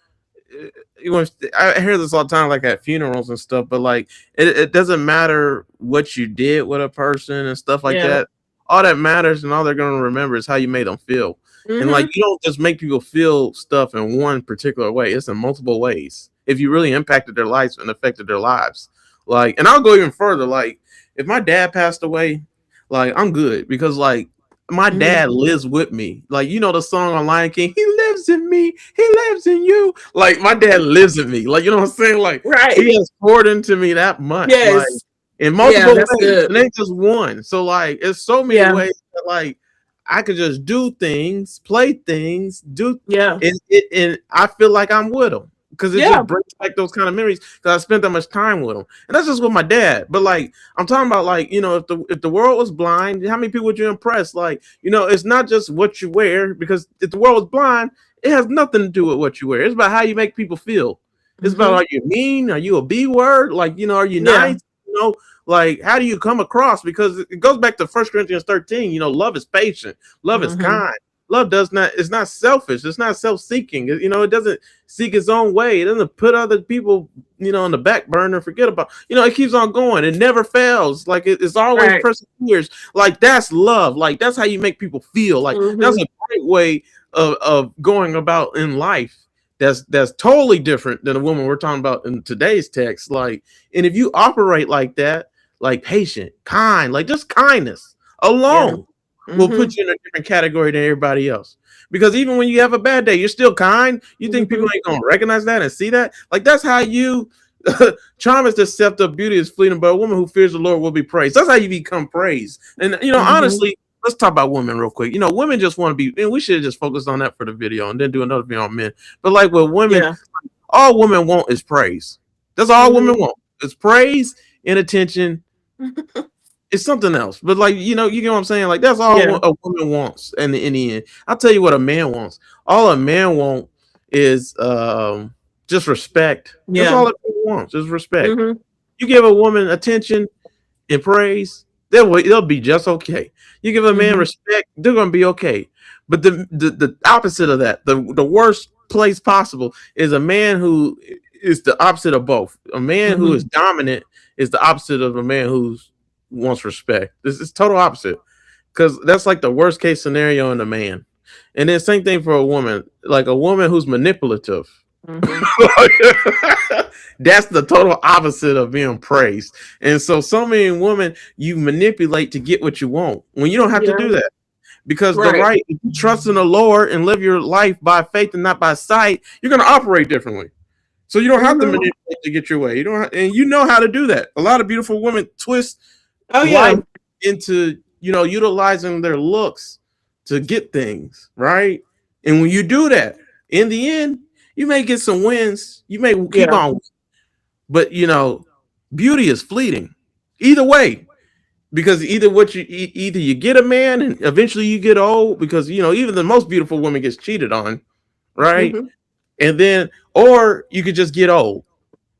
You know, I hear this all the time, like at funerals and stuff. But like, it doesn't matter what you did with a person and stuff like Yeah. that. All that matters and all they're going to remember is how you made them feel. And like, Mm-hmm. you don't just make people feel stuff in one particular way, it's in multiple ways. If you really impacted their lives and affected their lives, like, and I'll go even further. Like, if my dad passed away, like, I'm good because like my Mm-hmm. dad lives with me. Like, you know the song on Lion King, he lives in me, he lives in you. Like my dad lives in me. Like, you know what I'm saying? Like Right. he has poured into me that much. Like Yes. in Yeah, multiple that's ways. good. It ain't just one. So like it's so many Yeah. ways that like I could just do things, play things, do Yeah. and I feel like I'm with them because it Yeah. just brings back those kind of memories because I spent that much time with them, and that's just with my dad. But like I'm talking about, like, you know, if the world was blind, how many people would you impress? Like, you know, it's not just what you wear because if the world was blind, it has nothing to do with what you wear. It's about how you make people feel. It's about, Mm-hmm. are you mean? Are you a B word? Like, you know, are you Yeah. nice? You know, like how do you come across? Because it goes back to 1 Corinthians 13. You know, love is patient, love is Mm-hmm. kind. Love does not, it's not selfish, it's not self-seeking. You know, it doesn't seek its own way. It doesn't put other people, you know, on the back burner, forget about, you know, it keeps on going. It never fails. Like it's always Right. perseveres. Like that's love. Like that's how you make people feel. Like that's Mm-hmm. a great way of going about in life. That's totally different than the woman we're talking about in today's text. Like, and if you operate like that, like patient, kind, like just kindness Yeah. alone will Mm-hmm. put you in a different category than everybody else. Because even when you have a bad day, you're still kind. You think people Mm-hmm. ain't gonna recognize that and see that? Like that's how you charm is deceptive, beauty is fleeting, but a woman who fears the Lord will be praised. That's how you become praised. And you know, Mm-hmm. honestly, let's talk about women real quick. You know, women just want to be, and we should have just focused on that for the video and then do another video on men. But like with women, Yeah. all women want is praise. That's all women Mm-hmm. want. It's praise and attention. It's something else. But like, you know, you get what I'm saying? Like that's all Yeah. a woman wants in the end. I'll tell you what a man wants. All a man wants is just respect. That's Yeah. all a man wants, is respect. Mm-hmm. You give a woman attention and praise, they'll be just okay. You give a man Mm-hmm. respect, they're gonna be okay. But the opposite of that, the worst place possible is a man who is the opposite of both. A man who is Mm-hmm. dominant is the opposite of a man who's wants respect. This is total opposite. Because that's like the worst case scenario in a man. And then same thing for a woman, like a woman who's manipulative. Mm-hmm. That's the total opposite of being praised. And so many women you manipulate to get what you want when you don't have to Yeah. do that. because the Right. right, if you trust in the Lord and live your life by faith and not by sight, you're going to operate differently. So you don't have to Hmm. manipulate to get your way. You don't, and you know how to do that. A lot of beautiful women twist Oh life yeah. into, utilizing their looks to get things right. And when you do that, in the end, you may get some wins. You may keep Yeah. on, but beauty is fleeting. Either way, because either you get a man and eventually you get old, because even the most beautiful woman gets cheated on, right? Hmm. And then, or you could just get old,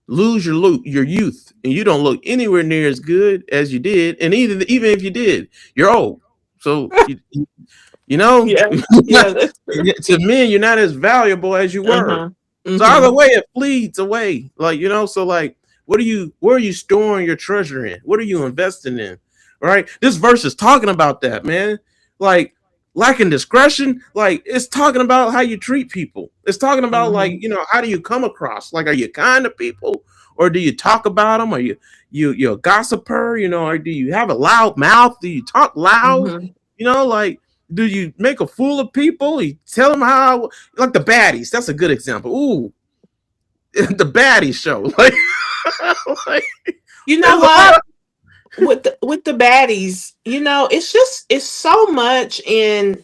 lose your youth, and you don't look anywhere near as good as you did. And even if you did, you're old. So you know, Yeah. Yeah. That's true. to men, you're not as valuable as you were. Uh-huh. So Hmm. either way, it fleets away. So where are you storing your treasure in? What are you investing in? Right? This verse is talking about that, man. Like, lacking discretion, like, it's talking about how you treat people. It's talking about, like, Hmm. how do you come across? Like, are you kind to people, or do you talk about them? Are you're a gossiper? Or do you have a loud mouth? Do you talk loud? Hmm. Like, do you make a fool of people? You tell them how, like the baddies. That's a good example. Ooh, the baddie show. Like, like You know there's a lot what? of With the baddies, it's so much. And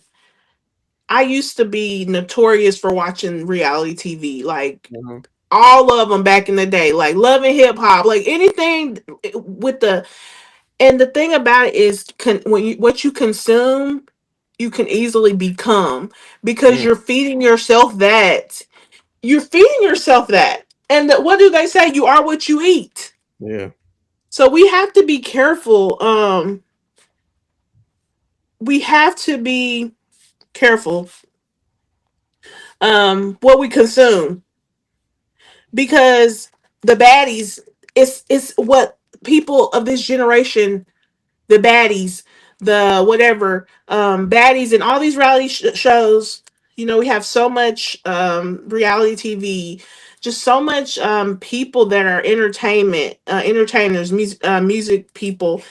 I used to be notorious for watching reality TV, like all of them back in the day, like Love and Hip Hop, like anything with the. And the thing about it is, when what you consume, you can easily become, because mm, you're feeding yourself that. And what do they say? You are what you eat. yeah, So we have to be careful. We have to be careful what we consume, because the baddies, it's what people of this generation, the baddies, the whatever, baddies and all these reality shows. We have so much reality TV, just so much people that are entertainers, music people.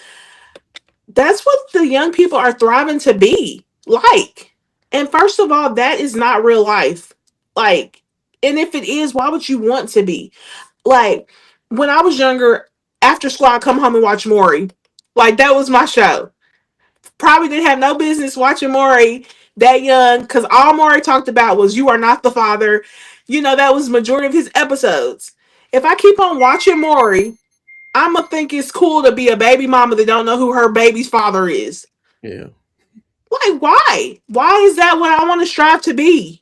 That's what the young people are thriving to be like. And first of all, that is not real life. Like, and if it is, why would you want to be? Like, when I was younger, after school, I'd come home and watch Maury. Like, that was my show. Probably didn't have no business watching Maury that young, because all Maury talked about was "you are not the father." That was majority of his episodes. If I keep on watching Maury, I'm gonna think it's cool to be a baby mama that don't know who her baby's father is. yeah, Like, why? Why is that what I want to strive to be?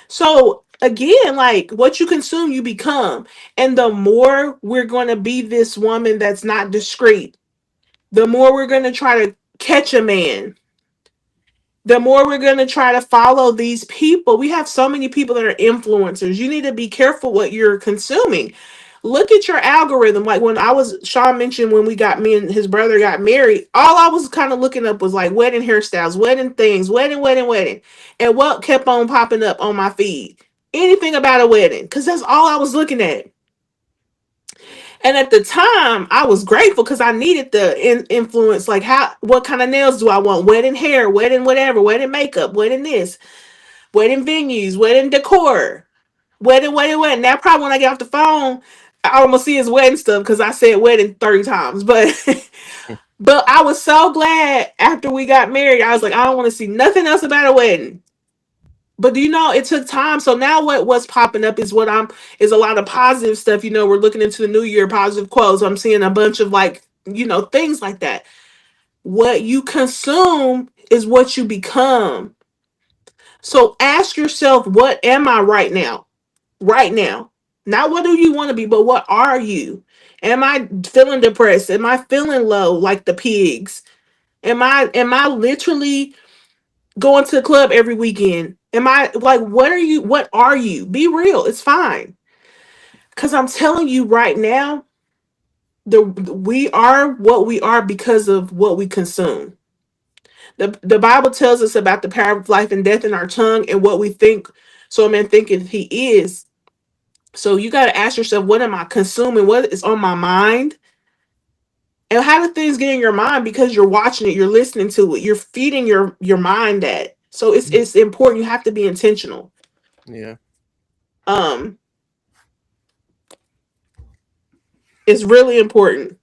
So again, like, what you consume, you become. And the more we're going to be this woman that's not discreet, the more we're going to try to catch a man, the more we're going to try to follow these people. We have so many people that are influencers. You need to be careful what you're consuming. Look at your algorithm. Like, when Sean mentioned when me and his brother got married, all I was kind of looking up was like wedding hairstyles, wedding things, wedding. And what kept on popping up on my feed? Anything about a wedding, because that's all I was looking at. And at the time, I was grateful because I needed the influence. Like, what kind of nails do I want? Wedding hair, wedding whatever, wedding makeup, wedding this, wedding venues, wedding decor, wedding. Now, probably when I get off the phone, all I'm gonna see is wedding stuff because I said wedding 30 times. But but I was so glad after we got married. I was like, I don't want to see nothing else about a wedding. But do you know, it took time. So now what's popping up is a lot of positive stuff. We're looking into the new year, positive quotes. I'm seeing a bunch of, like, things like that. What you consume is what you become. So ask yourself, what am I right now? Right now. Not what do you want to be, but what are you? Am I feeling depressed? Am I feeling low like the pigs? Am I literally going to the club every weekend? Am I, like, what are you? Be real. It's fine. Cuz I'm telling you right now, we are what we are because of what we consume. The Bible tells us about the power of life and death in our tongue, and what we think, so a man thinketh he is. So you got to ask yourself, what am I consuming? What is on my mind? And how do things get in your mind? Because you're watching it, you're listening to it, you're feeding your mind that. So it's important. You have to be intentional. Yeah. Um, it's really important.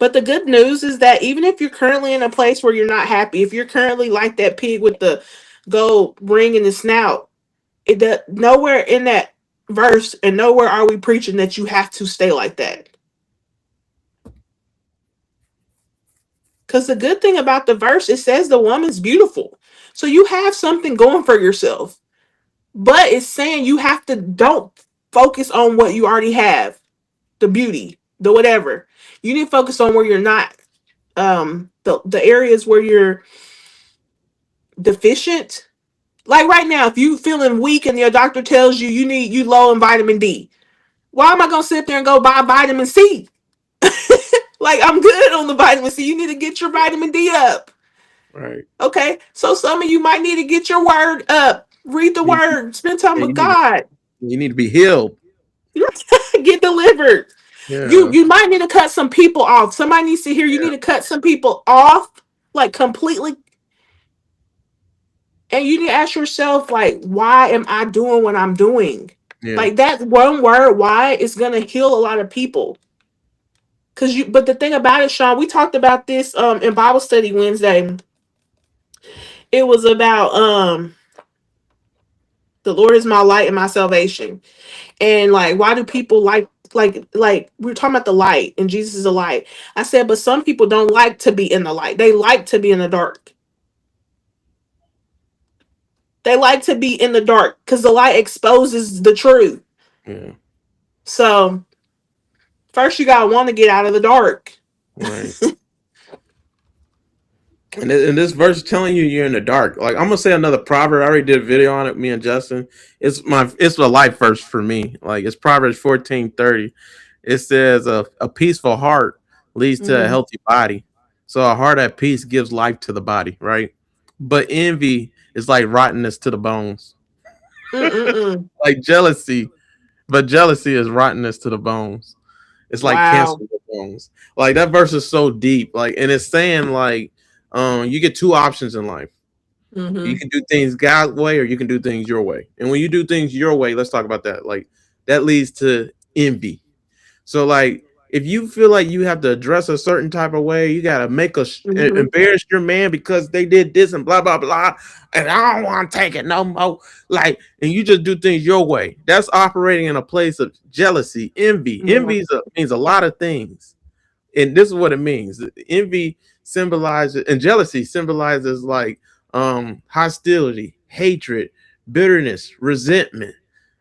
But the good news is that even if you're currently in a place where you're not happy, if you're currently like that pig with the gold ring in the snout, nowhere in that verse and nowhere are we preaching that you have to stay like that. Because the good thing about the verse, it says the woman's beautiful. So you have something going for yourself. But it's saying you have to don't focus on what you already have, the beauty, the whatever. You need to focus on where you're not. The areas where you're deficient. Like right now, if you feeling weak and your doctor tells you you low in vitamin D, why am I gonna sit there and go buy vitamin C? Like I'm good on the vitamin C. You need to get your vitamin D up. Right. Okay, so some of you might need to get your word up. Read the You, word. Spend time yeah, with God. you need to be healed. Get delivered. You Yeah. you might need to cut some people off. Somebody needs to hear you need Yeah. to cut some people off, like completely. And you need to ask yourself, like, why am I doing what I'm doing? Yeah. Like that one word, why, is gonna heal a lot of people. But the thing about it, Sean, we talked about this in Bible study Wednesday. It was about the Lord is my light and my salvation. And like, why do people like we were talking about the light and Jesus is a light. I said, but some people don't like to be in the light. They like to be in the dark. They like to be in the dark because the light exposes the truth. Yeah. So first you gotta want to get out of the dark. Right. And this verse is telling you you're in the dark. Like I'm gonna say another proverb. I already did a video on it. Me and Justin. It's a life verse for me. Like it's Proverbs 14:30. It says a peaceful heart leads to a Mm-hmm. healthy body. So a heart at peace gives life to the body, right? But envy is like rottenness to the bones. Mm-mm-mm. Like jealousy, but jealousy is rottenness to the bones. It's like cancer Wow. to the bones. Like that verse is so deep. Like, and it's saying like, you get two options in life. You Mm-hmm. can do things God's way, or you can do things your way. And when you do things your way, let's talk about that. Like that leads to envy. So like if you feel like you have to address a certain type of way, you gotta make Mm-hmm. embarrass your man because they did this and blah blah blah, and I don't want to take it no more. Like, and you just do things your way. That's operating in a place of jealousy, envy. Yeah. Means a lot of things, and this is what it means. Envy symbolizes, and jealousy symbolizes like hostility, hatred, bitterness, resentment.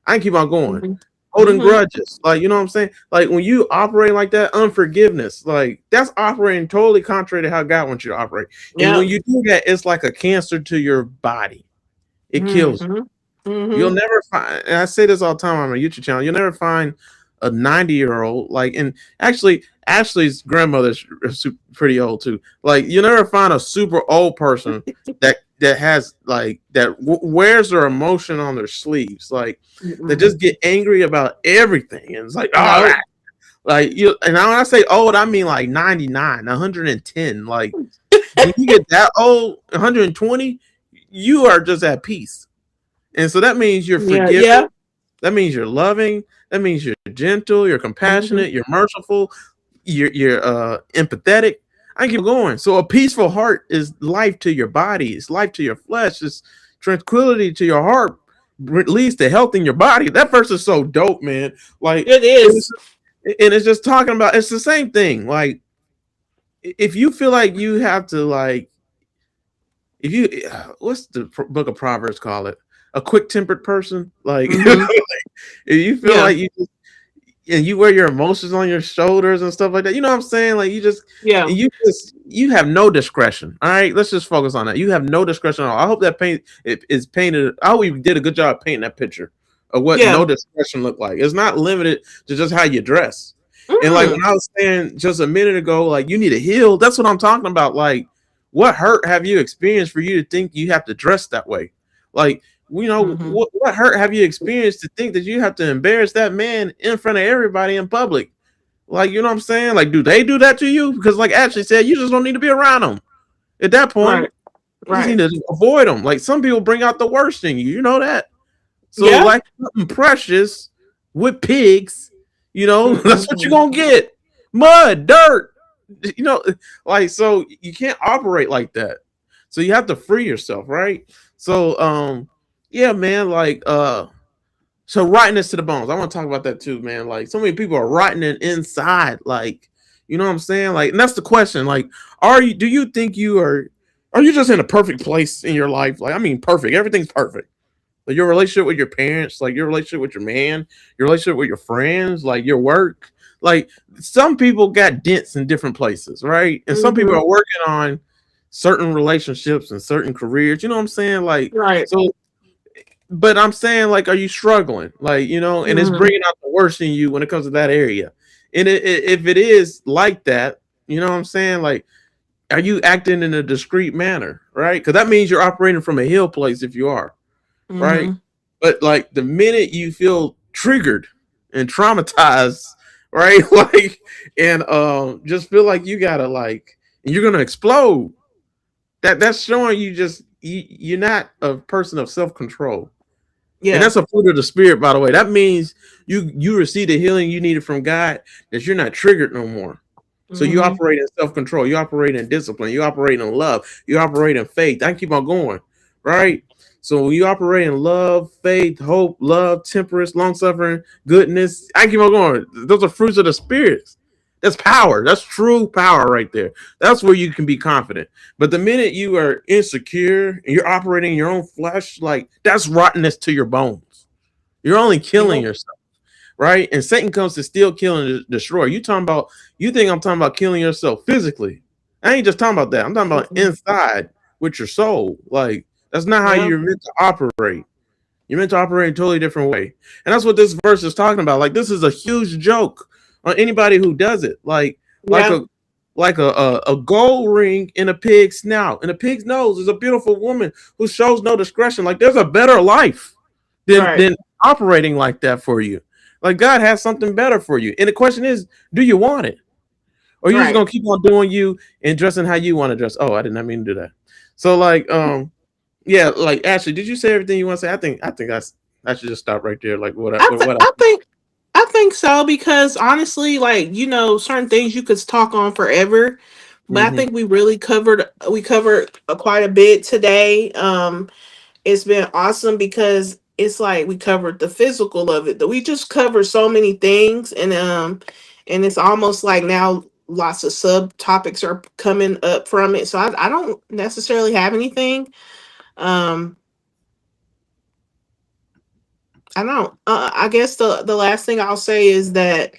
I can keep on going. Mm-hmm. Holding Mm-hmm. grudges, like you know what I'm saying. Like when you operate like that, unforgiveness, like that's operating totally contrary to how God wants you to operate. And when Yep. you do that, it's like a cancer to your body. It kills Mm-hmm. you. You'll Mm-hmm. never find, and I say this all the time on my YouTube channel, you'll never find a 90-year-old, like, and actually, Ashley's grandmother's pretty old too. Like, you never find a super old person that has like that wears their emotion on their sleeves, like they Mm-mm. just get angry about everything, and it's like, all right, Nope. like you. And when I say old, I mean like 99, 110. Like when you get that old, 120, you are just at peace. And so that means you're Yeah. forgiving. Yeah. That means you're loving. That means you're gentle. You're Mm-hmm. compassionate. You're merciful. You're empathetic. I keep going. So a peaceful heart is life to your body. It's life to your flesh. It's tranquility to your heart. Leads to health in your body. That verse is so dope, man. Like, It and it's, is. and it's just talking about. It's the same thing. Like, if you feel like you have to like if you what's the book of Proverbs call it, a quick tempered person, like Mm-hmm. if you feel Yeah. like you just, and you wear your emotions on your shoulders and stuff like that, you know what I'm saying, like Yeah. you have no discretion. All right, let's just focus on that. You have no discretion at all. I hope that paint it is painted. I hope you did a good job painting that picture of what no Yeah. discretion look like. It's not limited to just how you dress. And like when Mm-mm. I was saying just a minute ago, like you need to heal. That's what I'm talking about. Like, what hurt have you experienced for you to think you have to dress that way? Like, you know, Mm-hmm. what hurt have you experienced to think that you have to embarrass that man in front of everybody in public? Like, you know what I'm saying? Like, do they do that to you? Because, like Ashley said, you just don't need to be around them. At that point, Right. you just need Right. to avoid them. Like, some people bring out the worst in you. You know that. So, Yeah. like something precious with pigs, that's what you're Mm-mm. gonna get. Mud, dirt, you know, like, so you can't operate like that. So you have to free yourself, right? So yeah, man, like so rottenness to the bones. I want to talk about that too, man. Like, so many people are rotting inside, like, you know what I'm saying? Like, and that's the question. Like, do you think are you just in a perfect place in your life? Like, I mean perfect. Everything's perfect, like your relationship with your parents, like your relationship with your man, your relationship with your friends, like your work. Like, some people got dents in different places, right? And some people Mm-hmm. are working on certain relationships and certain careers. You know what I'm saying? Like, Right. so, but I'm saying, like, are you struggling? Like, and it's Mm-hmm. bringing out the worst in you when it comes to that area. And if it is like that, you know what I'm saying? Like, are you acting in a discreet manner, right? Because that means you're operating from a hill place if you are, right? Mm-hmm. But like the minute you feel triggered and traumatized, right? Like, and just feel like you gotta, like, and you're gonna explode. That's showing you you're not a person of self control. And Yeah. that's a fruit of the spirit, by the way. That means you receive the healing you needed from God, that you're not triggered no more. So you Mm-hmm. operate in self control. You operate in discipline. You operate in love. You operate in faith. I keep on going, right? So when you operate in love, faith, hope, love, temperance, long suffering, goodness, I keep on going. Those are fruits of the spirits. That's power. That's true power right there. That's where you can be confident. But the minute you are insecure and you're operating in your own flesh, like, that's rottenness to your bones. You're only killing Yep. yourself, right? And Satan comes to steal, kill, and destroy. You think I'm talking about killing yourself physically. I ain't just talking about that. I'm talking about Mm-mm. inside with your soul. Like, that's not how Yep. you're meant to operate. You're meant to operate in a totally different way. And that's what this verse is talking about. Like, this is a huge joke on anybody who does it. Like Yeah. a like a gold ring in a pig's snout. And a pig's nose is a beautiful woman who shows no discretion. Like, there's a better life Right. than operating like that for you. Like, God has something better for you. And the question is, do you want it? Or are you just Right. gonna keep on doing you and dressing how you want to dress? Oh, I did not mean to do that. So, like, yeah, like, Ashley, did you say everything you want to say? I should just stop right there. Like, what I, what I, I think so because honestly, like, certain things you could talk on forever, but I mm-hmm, think we covered quite a bit today. It's been awesome because it's like we covered the physical of it. That we just covered so many things, and it's almost like now lots of subtopics are coming up from it. So I don't necessarily have anything. Um, I don't. I guess the last thing I'll say is that,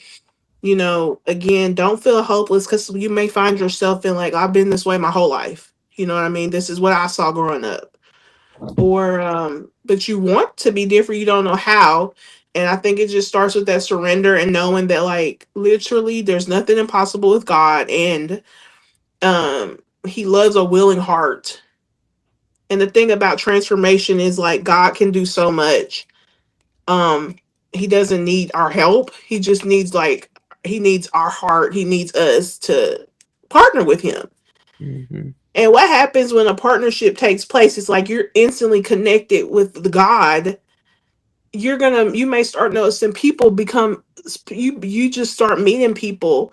again, don't feel hopeless because you may find yourself in like, I've been this way my whole life. You know what I mean? This is what I saw growing up. Or but you want to be different, you don't know how. And I think it just starts with that surrender and knowing that, like, literally there's nothing impossible with God, and he loves a willing heart. And the thing about transformation is, like, God can do so much. um he doesn't need our help, he just needs, like, he needs our heart, he needs us to partner with him. mm-hmm, And what happens when a partnership takes place is like you're instantly connected with the God. You may start noticing people become, you just start meeting people.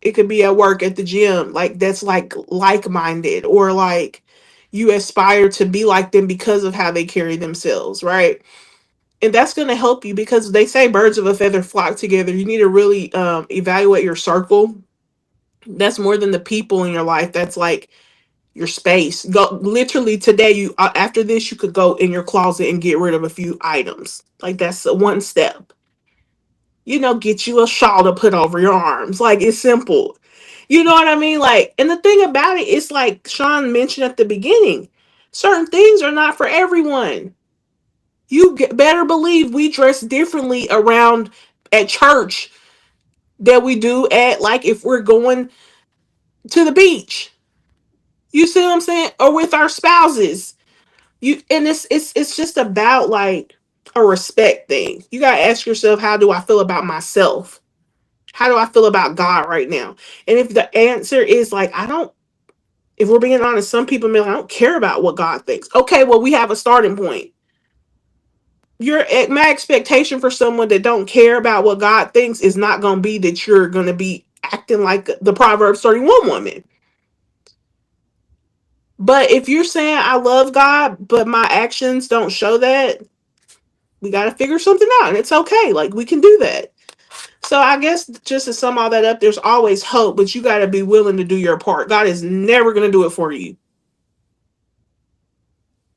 It could be at work, at the gym, like, that's like-minded, or like you aspire to be like them because of how they carry themselves, right? And that's going to help you because they say birds of a feather flock together. You need to really evaluate your circle. That's more than the people in your life. That's like your space. Go literally today. You after this, you could go in your closet and get rid of a few items. Like, that's one step. Get you a shawl to put over your arms. Like, it's simple. You know what I mean? Like, and the thing about it is, like Sean mentioned at the beginning, certain things are not for everyone. Better believe we dress differently around at church that we do at, like, if we're going to the beach. You see what I'm saying? Or with our spouses. And it's just about, like, a respect thing. You gotta ask yourself, how do I feel about myself? How do I feel about God right now? And if the answer is like, I don't, if we're being honest, some people may like, I don't care about what God thinks. Okay, well, we have a starting point. My expectation for someone that don't care about what God thinks is not going to be that you're going to be acting like the Proverbs 31 woman. But if you're saying I love God, but my actions don't show that, we got to figure something out, and it's okay. Like, we can do that. So I guess just to sum all that up, there's always hope, but you got to be willing to do your part. God is never going to do it for you.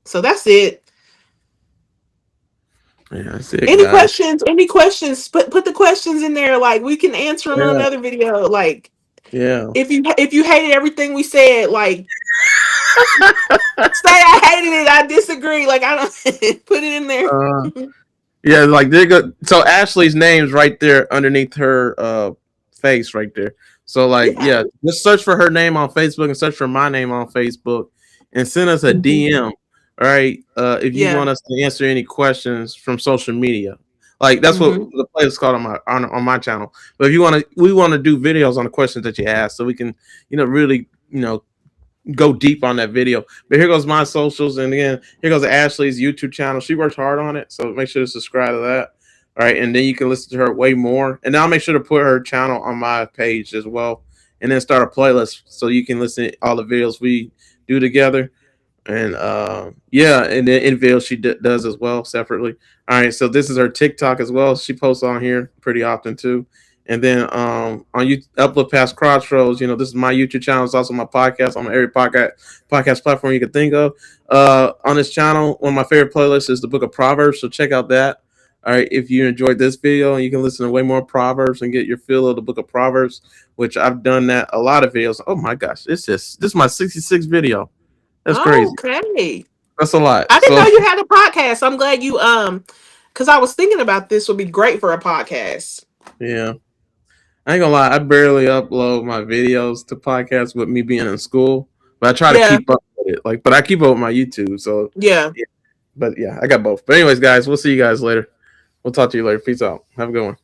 So that's it. Yeah, that's it, Any guys. questions? Any questions? Put the questions in there. Like, we can answer them in Yeah. another video. Like, Yeah. if you hated everything we said, like, say I hated it, I disagree. Like, I don't put it in there. Yeah, like they go. So Ashley's name's right there underneath her face, right there. So like, yeah, just search for her name on Facebook and search for my name on Facebook, and send us a DM. All right, if you want us to answer any questions from social media, like that's what the play is called on my channel. But if you want to, we want to do videos on the questions that you ask, so we can, really, go deep on that video. But here goes my socials, and again, here goes Ashley's YouTube channel. She worked hard on it, so make sure to subscribe to that. All right, and then you can listen to her way more. And then I'll make sure to put her channel on my page as well, and then start a playlist so you can listen to all the videos we do together. And yeah, and then in videos she does as well separately. All right, so this is her TikTok as well. She posts on here pretty often too. And then on Uplift past Crossroads, this is my YouTube channel. It's also my podcast on every podcast platform you can think of. On this channel, one of my favorite playlists is the Book of Proverbs, so check out that. All right, if you enjoyed this video, you can listen to way more Proverbs and get your feel of the Book of Proverbs, which I've done that a lot of videos. Oh my gosh, this is my 66th video. That's crazy. Okay, that's a lot. I didn't know you had a podcast. I'm glad you because I was thinking about this would be great for a podcast. Yeah. I ain't gonna lie, I barely upload my videos to podcasts with me being in school, but I try to keep up with it. But I keep up with my YouTube, so yeah. But yeah, I got both. But anyways, guys, we'll see you guys later. We'll talk to you later. Peace out. Have a good one.